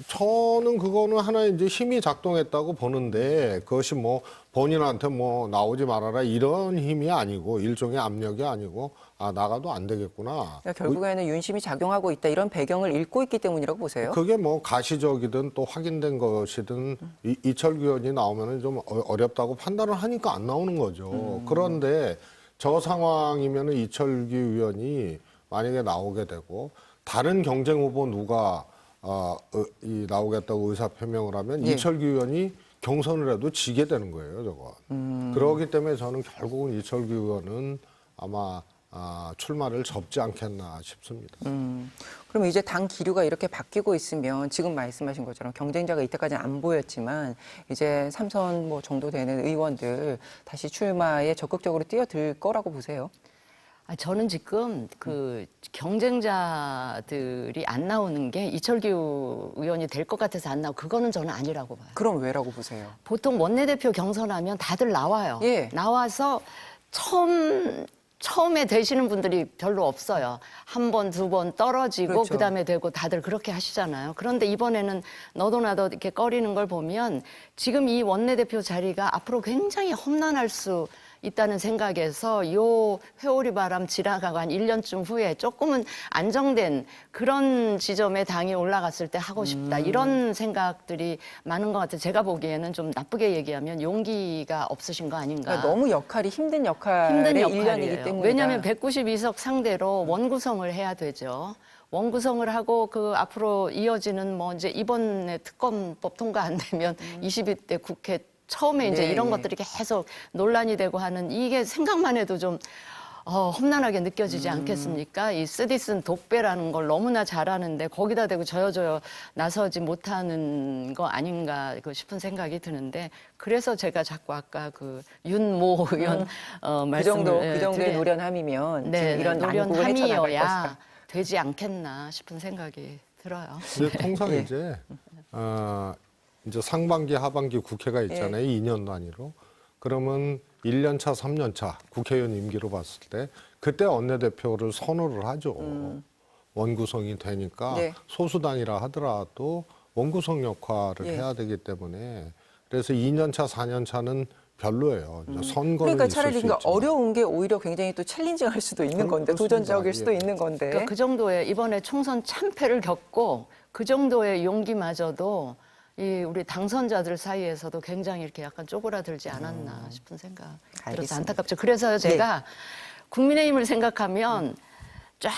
저는 그거는 하나의 이제 힘이 작동했다고 보는데 그것이 뭐 본인한테 뭐 나오지 말아라 이런 힘이 아니고 일종의 압력이 아니고 나가도 안 되겠구나. 그러니까 결국에는 윤심이 작용하고 있다 이런 배경을 읽고 있기 때문이라고 보세요. 그게 뭐 가시적이든 또 확인된 것이든 이철규 의원이 나오면 좀 어렵다고 판단을 하니까 안 나오는 거죠. 그런데 저 상황이면 이철규 의원이 만약에 나오게 되고 다른 경쟁 후보 누가 나오겠다고 의사 표명을 하면 예. 이철규 의원이 경선을 해도 지게 되는 거예요, 저거. 그러기 때문에 저는 결국은 이철규 의원은 아마 출마를 접지 않겠나 싶습니다. 그러면 이제 당 기류가 이렇게 바뀌고 있으면 지금 말씀하신 것처럼 경쟁자가 이때까지는 안 보였지만 이제 3선 뭐 정도 되는 의원들 다시 출마에 적극적으로 뛰어들 거라고 보세요? 저는 지금 그 경쟁자들이 안 나오는 게 이철규 의원이 될 것 같아서 안 나오고 그거는 저는 아니라고 봐요. 그럼 왜라고 보세요? 보통 원내대표 경선하면 다들 나와요. 예. 나와서 처음에 되시는 분들이 별로 없어요. 한 번, 두 번 떨어지고 그렇죠. 그다음에 되고 다들 그렇게 하시잖아요. 그런데 이번에는 너도 나도 이렇게 꺼리는 걸 보면 지금 이 원내대표 자리가 앞으로 굉장히 험난할 수 있다는 생각에서 요 회오리 바람 지나가고 한 1년쯤 후에 조금은 안정된 그런 지점에 당이 올라갔을 때 하고 싶다. 이런 생각들이 많은 것 같아요. 제가 보기에는 좀 나쁘게 얘기하면 용기가 없으신 거 아닌가. 그러니까 너무 역할이 힘든 역할의 힘든 일년이기 역할이에요. 때문에. 왜냐하면 192석 상대로 원구성을 해야 되죠. 원구성을 하고 그 앞으로 이어지는 뭐 이제 이번에 특검법 통과 안 되면 21대 국회 처음에 이제 네. 이런 것들이 계속 논란이 되고 하는 이게 생각만 해도 좀 험난하게 느껴지지 않겠습니까? 이 쓰디쓴 독배라는 걸 너무나 잘하는데 거기다 대고 저여저여 나서지 못하는 거 아닌가 싶은 생각이 드는데 그래서 제가 자꾸 아까 그 윤모 의원 그 말씀을 그 정도의 노련함이면 지금 이런 난국을 헤쳐나갈 노련함이어야 것이다. 되지 않겠나 싶은 생각이 들어요. 근데 통상 예. 이제 상반기, 하반기 국회가 있잖아요. 2년 단위로. 그러면 1년 차, 3년 차 국회의원 임기로 봤을 때 그때 원내대표를 선호를 하죠. 원구성이 되니까 네. 소수당이라 하더라도 원구성 역할을 예. 해야 되기 때문에 그래서 2년 차, 4년 차는 별로예요. 이제 선거는 그러니까 있을 차라리 수 그러니까 있지만. 어려운 게 오히려 굉장히 또 챌린징할 수도 있는 건데 그렇습니다. 도전적일 수도 예. 있는 건데. 그러니까 그 정도의 이번에 총선 참패를 겪고 그 정도의 용기마저도 이 우리 당선자들 사이에서도 굉장히 이렇게 약간 쪼그라들지 않았나 싶은 생각 들어서 알겠습니다. 안타깝죠. 그래서 제가 국민의힘을 생각하면 쫙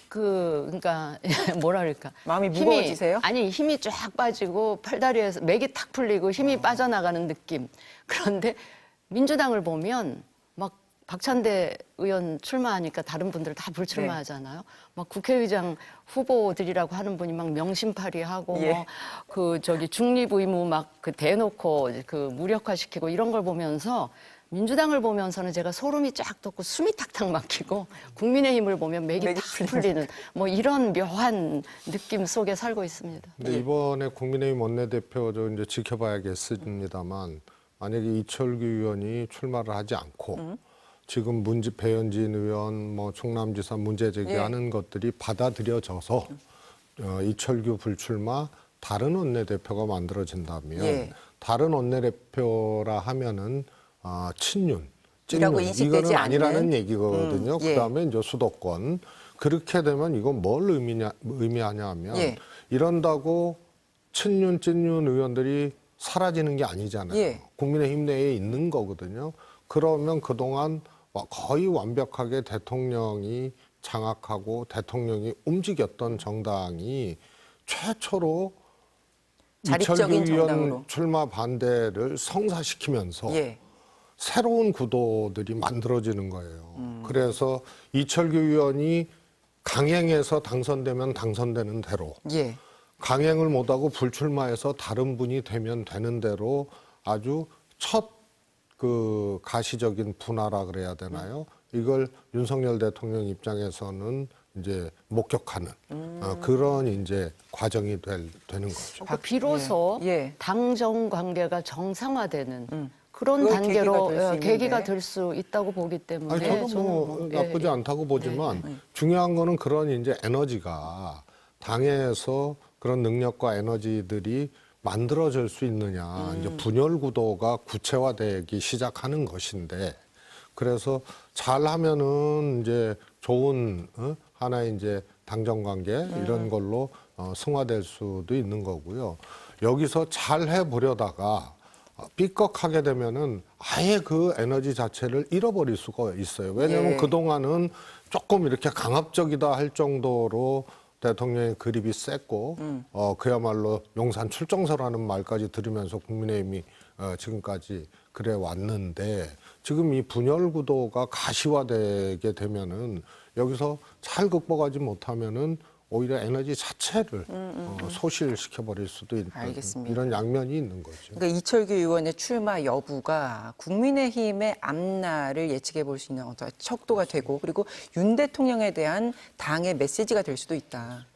그러니까 뭐라 그럴까 마음이 무거워지세요? 힘이 쫙 빠지고 팔다리에서 맥이 탁 풀리고 힘이 빠져나가는 느낌. 그런데 민주당을 보면 막 박찬대 의원 출마하니까 다른 분들 다 불출마하잖아요. 막 국회의장 후보들이라고 하는 분이 막 명심팔이하고 예. 뭐 그 저기 중립 의무 막 그 대놓고 그 무력화시키고 이런 걸 보면서 민주당을 보면서는 제가 소름이 쫙 돋고 숨이 탁탁 막히고 국민의힘을 보면 맥이 맥이 탁 풀리는 뭐 이런 묘한 느낌 속에 살고 있습니다. 근데 이번에 국민의힘 원내대표 저 이제 지켜봐야겠습니다만 만약에 이철규 의원이 출마를 하지 않고 지금 배현진 의원, 뭐 충남지사 문제 제기하는 것들이 받아들여져서 이철규 불출마 다른 원내대표가 만들어진다면 예. 다른 원내대표라 하면은 친윤, 이라고 찐윤 인식되지 이거는 아니라는 않는? 얘기거든요. 예. 그다음에 이제 수도권 그렇게 되면 이건 뭘 의미하냐면 예. 이런다고 친윤, 찐윤 의원들이 사라지는 게 아니잖아요. 예. 국민의힘 내에 있는 거거든요. 그러면 그동안 거의 완벽하게 대통령이 장악하고 대통령이 움직였던 정당이 최초로 자립적인 이철규 의원 정당으로. 출마 반대를 성사시키면서 예. 새로운 구도들이 만들어지는 거예요. 그래서 이철규 의원이 강행해서 당선되면 당선되는 대로 예. 강행을 못하고 불출마해서 다른 분이 되면 되는 대로 아주 첫 그 가시적인 분화라 그래야 되나요? 이걸 윤석열 대통령 입장에서는 이제 목격하는 그런 이제 과정이 되는 거죠. 비로소 예. 당정 관계가 정상화되는 그런 그걸 단계로 계기가 될 수 계기가 있는데. 될 수 있다고 보기 때문에 아니, 저도 뭐 저는 나쁘지 않다고 보지만 중요한 거는 그런 이제 에너지가 당에서 그런 능력과 에너지들이 만들어질 수 있느냐. 이제 분열 구도가 구체화되기 시작하는 것인데 그래서 잘하면은 이제 좋은 하나의 이제 당정 관계 이런 걸로 승화될 수도 있는 거고요. 여기서 잘 해보려다가 삐걱하게 되면은 아예 그 에너지 자체를 잃어버릴 수가 있어요. 왜냐하면 예. 그동안은 조금 이렇게 강압적이다 할 정도로 대통령의 그립이 셌고 그야말로 용산 출정서라는 말까지 들으면서 국민의힘이 지금까지 그래 왔는데 지금 이 분열 구도가 가시화되게 되면은 여기서 잘 극복하지 못하면은 오히려 에너지 자체를 소실시켜 버릴 수도 있는 알겠습니다. 이런 양면이 있는 거죠. 그러니까 이철규 의원의 출마 여부가 국민의힘의 앞날을 예측해 볼 수 있는 어떤 척도가 되고 그리고 윤 대통령에 대한 당의 메시지가 될 수도 있다.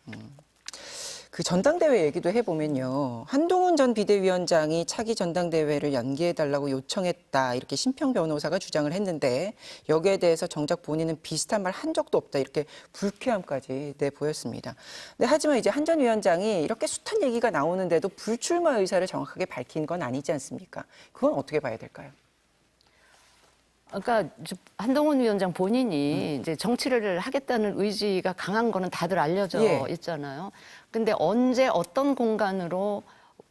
그 전당대회 얘기도 해보면요. 한동훈 전 비대위원장이 차기 전당대회를 연기해달라고 요청했다. 이렇게 심평 변호사가 주장을 했는데 여기에 대해서 정작 본인은 비슷한 말 한 적도 없다. 이렇게 불쾌함까지 내보였습니다. 근데 하지만 이제 한 전 위원장이 이렇게 숱한 얘기가 나오는데도 불출마 의사를 정확하게 밝힌 건 아니지 않습니까? 그건 어떻게 봐야 될까요? 그러니까 한동훈 위원장 본인이 이제 정치를 하겠다는 의지가 강한 거는 다들 알려져 예. 있잖아요. 근데 언제 어떤 공간으로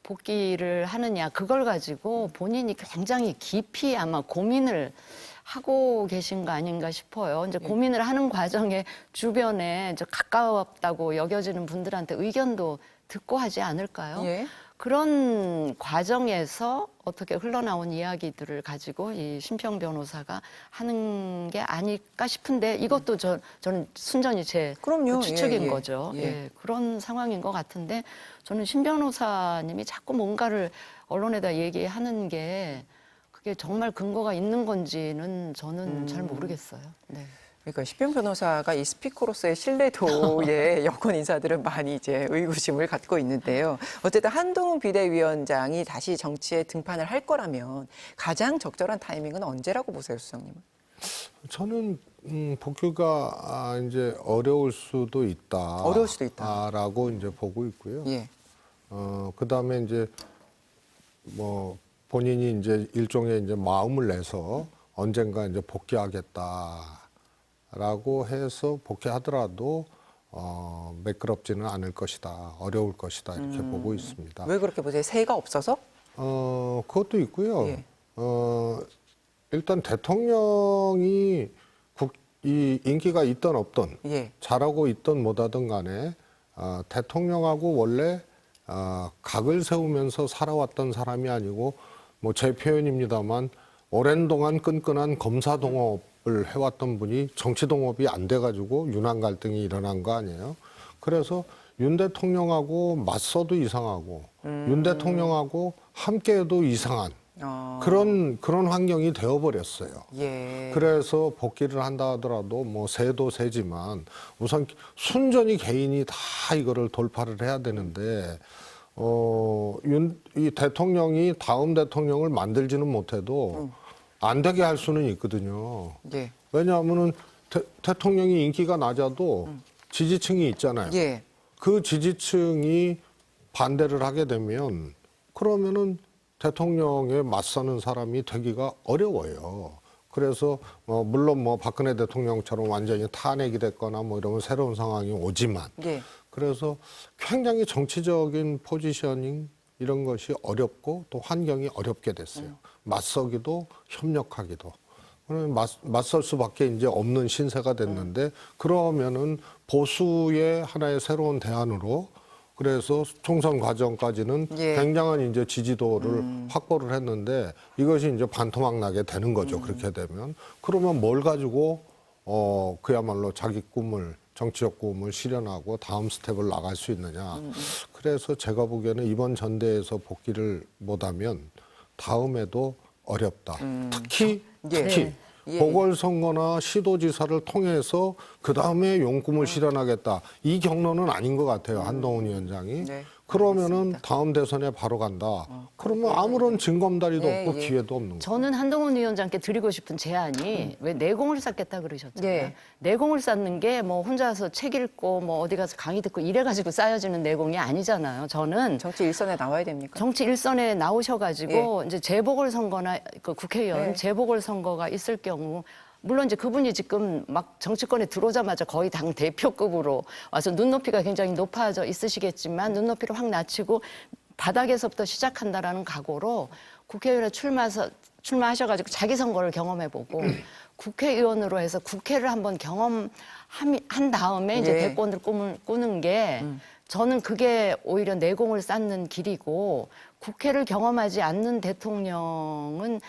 복귀를 하느냐 그걸 가지고 본인이 굉장히 깊이 아마 고민을 하고 계신 거 아닌가 싶어요. 이제 고민을 하는 과정에 주변에 이제 가까웠다고 여겨지는 분들한테 의견도 듣고 하지 않을까요? 예. 그런 과정에서 어떻게 흘러나온 이야기들을 가지고 이 심평 변호사가 하는 게 아닐까 싶은데 이것도 저는 순전히 제 그럼요. 추측인 예, 예. 거죠. 예. 예, 그런 상황인 것 같은데 저는 심 변호사님이 자꾸 뭔가를 언론에다 얘기하는 게 그게 정말 근거가 있는 건지는 저는 잘 모르겠어요. 네. 그러니까 심평 변호사가 이 스피커로서의 신뢰도에 여권 인사들은 많이 이제 의구심을 갖고 있는데요. 어쨌든 한동훈 비대위원장이 다시 정치에 등판을 할 거라면 가장 적절한 타이밍은 언제라고 보세요, 수석님은? 저는 복귀가 이제 어려울 수도 있다. 어려울 수도 있다. 라고 이제 보고 있고요. 예. 그다음에 이제 뭐 본인이 이제 일종의 이제 마음을 내서 언젠가 이제 복귀하겠다라고 해서 복귀하더라도 매끄럽지는 않을 것이다, 어려울 것이다 이렇게 보고 있습니다. 왜 그렇게 보세요? 새가 없어서? 그것도 있고요. 예. 일단 대통령이 이 인기가 있든 없든 예. 잘하고 있든 못하든 간에 대통령하고 원래 각을 세우면서 살아왔던 사람이 아니고 뭐 제 표현입니다만 오랜 동안 끈끈한 검사 동업을 해왔던 분이 정치 동업이 안 돼가지고 윤한 갈등이 일어난 거 아니에요. 그래서 윤 대통령하고 맞서도 이상하고 윤 대통령하고 함께해도 이상한 그런 환경이 되어버렸어요. 예. 그래서 복귀를 한다 하더라도 뭐 새도 새지만 우선 순전히 개인이 다 이거를 돌파를 해야 되는데 이 대통령이 다음 대통령을 만들지는 못해도 안 되게 할 수는 있거든요. 예. 왜냐하면은 대통령이 인기가 낮아도 지지층이 있잖아요. 예. 그 지지층이 반대를 하게 되면 그러면은 대통령에 맞서는 사람이 되기가 어려워요. 그래서 물론 뭐 박근혜 대통령처럼 완전히 탄핵이 됐거나 뭐 이러면 새로운 상황이 오지만 예. 그래서 굉장히 정치적인 포지셔닝 이런 것이 어렵고 또 환경이 어렵게 됐어요. 맞서기도 협력하기도. 그러면 맞설 수밖에 이제 없는 신세가 됐는데 그러면은 보수의 하나의 새로운 대안으로 그래서 총선 과정까지는 예. 굉장한 이제 지지도를 확보를 했는데 이것이 이제 반토막 나게 되는 거죠. 그렇게 되면. 그러면 뭘 가지고 그야말로 자기 꿈을 정치적 꿈을 실현하고 다음 스텝을 나갈 수 있느냐. 그래서 제가 보기에는 이번 전대에서 복귀를 못하면 다음에도 어렵다. 특히 예. 예. 보궐선거나 시도지사를 통해서 그다음에 용꿈을 실현하겠다. 이 경로는 아닌 것 같아요. 한동훈 위원장이. 네, 그러면은 다음 대선에 바로 간다. 그러면 아무런 징검다리도 예, 없고 예. 기회도 없는 거예요. 저는 한동훈 위원장께 드리고 싶은 제안이 왜 내공을 쌓겠다 그러셨잖아요. 예. 내공을 쌓는 게 뭐 혼자서 책 읽고 뭐 어디 가서 강의 듣고 이래가지고 쌓여지는 내공이 아니잖아요. 저는 정치 일선에 나와야 됩니까? 정치 일선에 나오셔가지고 이제 재보궐선거나 그 국회의원 예. 재보궐선거가 있을 경우 물론 이제 그분이 지금 막 정치권에 들어오자마자 거의 당 대표급으로 와서 눈높이가 굉장히 높아져 있으시겠지만 눈높이를 확 낮추고 바닥에서부터 시작한다라는 각오로 국회의원에 출마하셔가지고 자기 선거를 경험해보고 국회의원으로 해서 국회를 한번 경험한 다음에 이제 예. 대권을 꾸는 게 저는 그게 오히려 내공을 쌓는 길이고 국회를 경험하지 않는 대통령은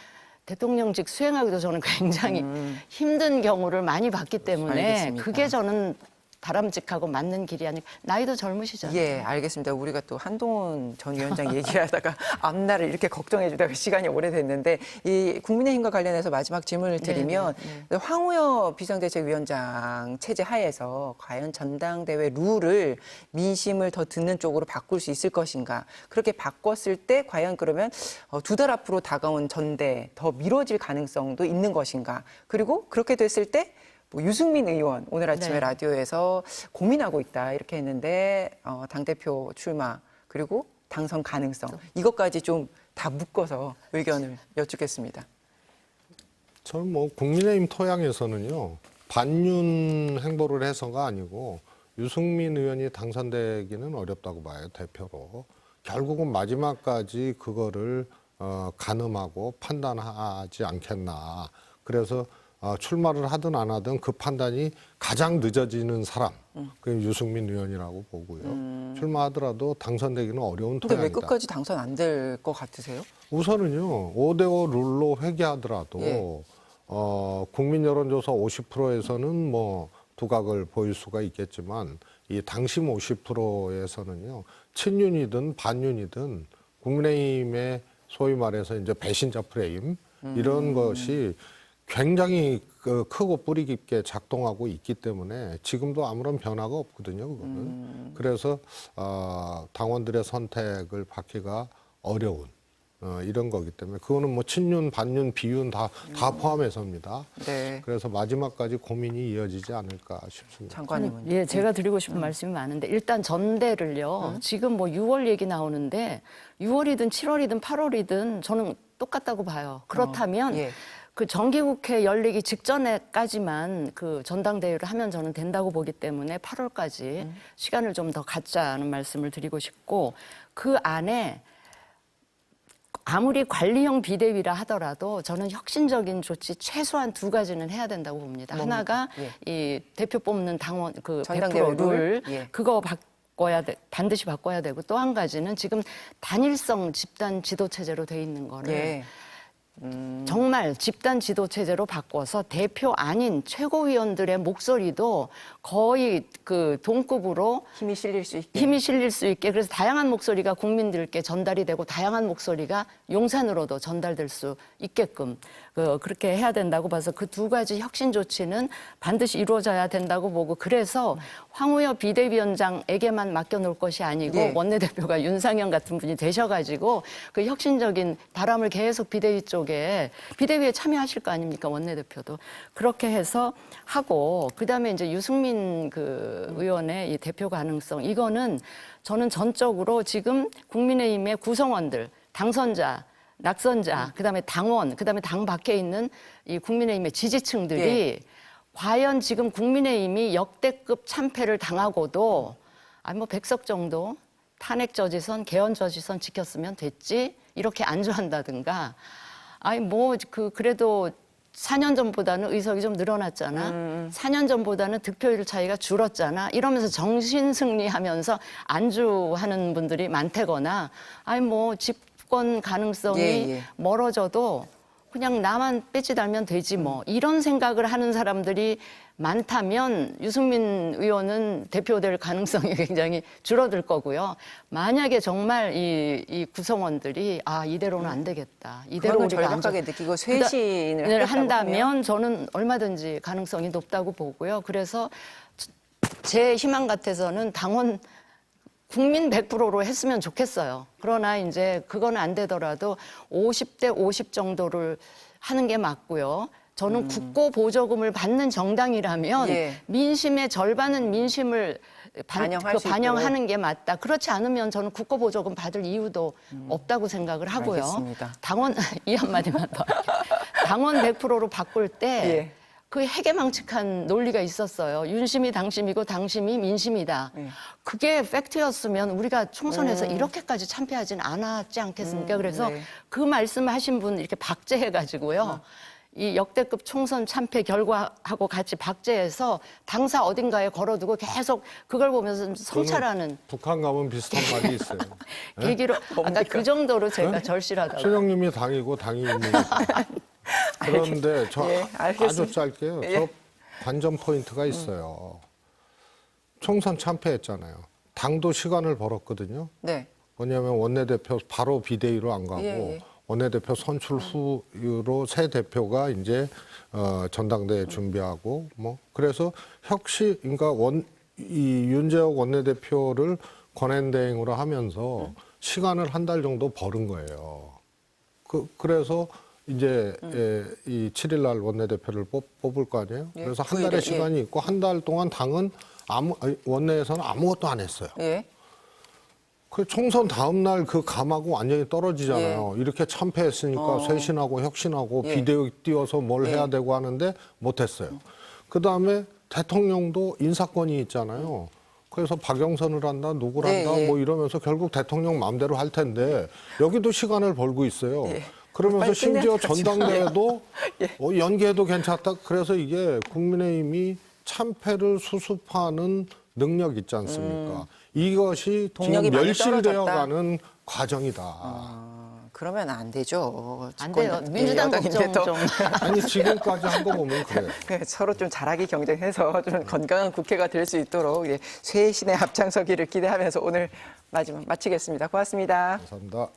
대통령직 수행하기도 저는 굉장히 힘든 경우를 많이 봤기 때문에 알겠습니다. 그게 저는 바람직하고 맞는 길이 아니고 나이도 젊으시잖아요. 예, 알겠습니다. 우리가 또 한동훈 전 위원장 얘기하다가 앞날을 이렇게 걱정해 주다가 시간이 오래됐는데 이 국민의힘과 관련해서 마지막 질문을 드리면 황우여 비상대책위원장 체제 하에서 과연 전당대회 룰을 민심을 더 듣는 쪽으로 바꿀 수 있을 것인가? 그렇게 바꿨을 때 과연 그러면 2달 앞으로 다가온 전대 더 미뤄질 가능성도 있는 것인가? 그리고 그렇게 됐을 때 뭐 유승민 의원 오늘 아침에 네. 라디오에서 고민하고 있다 이렇게 했는데 당대표 출마 그리고 당선 가능성 이것까지 좀 다 묶어서 의견을 여쭙겠습니다. 저는 뭐 국민의힘 토양에서는요 반윤 행보를 해서가 아니고 유승민 의원이 당선되기는 어렵다고 봐요 대표로. 결국은 마지막까지 그거를 가늠하고 판단하지 않겠나. 그래서 출마를 하든 안 하든 그 판단이 가장 늦어지는 사람, 그 유승민 의원이라고 보고요. 출마하더라도 당선되기는 어려운 근데 왜 토양이다. 끝까지 당선 안 될 것 같으세요? 우선은요 5대5 룰로 회귀하더라도 예. 국민 여론조사 50%에서는 뭐 두각을 보일 수가 있겠지만 이 당심 50%에서는요 친윤이든 반윤이든 국민의힘의 소위 말해서 이제 배신자 프레임 이런 것이 굉장히 크고 뿌리 깊게 작동하고 있기 때문에 지금도 아무런 변화가 없거든요. 그거는. 그래서 당원들의 선택을 받기가 어려운 이런 거기 때문에 그거는 뭐 친윤, 반윤, 비윤 다 포함해서입니다. 네. 그래서 마지막까지 고민이 이어지지 않을까 싶습니다. 장관님은 예, 제가 드리고 싶은 말씀이 많은데 일단 전대를요. 지금 뭐 6월 얘기 나오는데 6월이든 7월이든 8월이든 저는 똑같다고 봐요. 그렇다면 예. 그 정기국회 열리기 직전에까지만 그 전당대회를 하면 저는 된다고 보기 때문에 8월까지 시간을 좀 더 갖자는 말씀을 드리고 싶고 그 안에 아무리 관리형 비대위라 하더라도 저는 혁신적인 조치 최소한 2가지는 해야 된다고 봅니다. 하나가 이 대표 뽑는 당원 그 전당대회 100% 룰 예. 그거 반드시 바꿔야 되고 또 한 가지는 지금 단일성 집단 지도 체제로 돼 있는 거를 예. 정말 집단 지도 체제로 바꿔서 대표 아닌 최고위원들의 목소리도 거의 그 동급으로 힘이 실릴 수 있게. 힘이 실릴 수 있게 그래서 다양한 목소리가 국민들께 전달이 되고 다양한 목소리가 용산으로도 전달될 수 있게끔 그렇게 해야 된다고 봐서 그 2가지 혁신 조치는 반드시 이루어져야 된다고 보고 그래서 황우여 비대위원장에게만 맡겨놓을 것이 아니고 네. 원내대표가 윤상현 같은 분이 되셔가지고 그 혁신적인 바람을 계속 비대위에 참여하실 거 아닙니까 원내대표도 그렇게 해서 하고 그다음에 이제 유승민 그 의원의 이 대표 가능성 이거는 저는 전적으로 지금 국민의힘의 구성원들 당선자 낙선자, 그다음에 당원, 그다음에 당 밖에 있는 이 국민의힘의 지지층들이 과연 지금 국민의힘이 역대급 참패를 당하고도 아니 뭐 100석 정도 탄핵 저지선, 개헌 저지선 지켰으면 됐지 이렇게 안주한다든가 아니 뭐 그래도 4년 전보다는 의석이 좀 늘어났잖아. 4년 전보다는 득표율 차이가 줄었잖아. 이러면서 정신승리하면서 안주하는 분들이 많다거나 아니 뭐 집권 가능성이 멀어져도 그냥 나만 배지 달면 되지 뭐 이런 생각을 하는 사람들이 많다면 유승민 의원은 대표될 가능성이 굉장히 줄어들 거고요. 만약에 정말 이 구성원들이 이대로는 안 되겠다. 이대로 우리가 절박하게 느끼고 쇄신을 한다면 저는 얼마든지 가능성이 높다고 보고요. 그래서 제 희망 같아서는 당원 국민 100%로 했으면 좋겠어요. 그러나 이제 그건 안 되더라도 50대 50 정도를 하는 게 맞고요. 저는 국고 보조금을 받는 정당이라면 민심의 절반은 민심을 반영하는 게 맞다. 그렇지 않으면 저는 국고 보조금 받을 이유도 없다고 생각을 하고요. 알겠습니다. 당원 이 한마디만 더. 당원 100%로 바꿀 때 그 해괴망측한 논리가 있었어요. 윤심이 당심이고 당심이 민심이다. 그게 팩트였으면 우리가 총선에서 이렇게까지 참패하진 않았지 않겠습니까? 그래서 그 말씀하신 분 이렇게 박제해가지고요. 이 역대급 총선 참패 결과하고 같이 박제해서 당사 어딘가에 걸어두고 계속 그걸 보면서 성찰하는 북한 가면 비슷한 말이 있어요. 계기로 아까 그 정도로 제가 절실하다고. 최영님이 당이고 당이 있는 그런데 저 예, 아주 알겠습니다. 짧게요. 예. 저 관전 포인트가 있어요. 총선 참패했잖아요. 당도 시간을 벌었거든요. 네. 왜냐하면 원내대표 바로 비대위로 안 가고 예, 예. 원내대표 선출 후로 새 대표가 이제 전당대회 준비하고 뭐 그래서 그러니까 이 윤재옥 원내대표를 권한대행으로 하면서 시간을 한 달 정도 벌은 거예요. 그래서 이제 이 7일 날 원내대표를 뽑을 거 아니에요. 예, 그래서 한 9일에, 달의 예. 시간이 있고 한 달 동안 당은 원내에서는 아무것도 안 했어요. 예. 그 총선 다음 날 그 감하고 완전히 떨어지잖아요. 이렇게 참패했으니까 쇄신하고 혁신하고 예. 비대위 띄워서 뭘 해야 되고 하는데 못했어요. 그 다음에 대통령도 인사권이 있잖아요. 그래서 박영선을 한다, 누구를 네, 한다, 예. 뭐 이러면서 결국 대통령 마음대로 할 텐데 여기도 시간을 벌고 있어요. 예. 그러면서 빨리 끝내야 심지어 될 것 같지만. 전당대회도 예. 연기해도 괜찮다. 그래서 이게 국민의힘이 참패를 수습하는 능력 있지 않습니까? 이것이 동력이 지금 많이 멸실되어가는 과정이다. 그러면 안 되죠. 안 돼요. 집권 민주당 여당인데 걱정 또 좀. 아니 지금까지 한 거 보면 그래요. 네, 서로 좀 잘하기 경쟁해서 좀 건강한 국회가 될 수 있도록 쇄신의 앞장서기를 기대하면서 오늘 마지막 마치겠습니다. 고맙습니다. 감사합니다.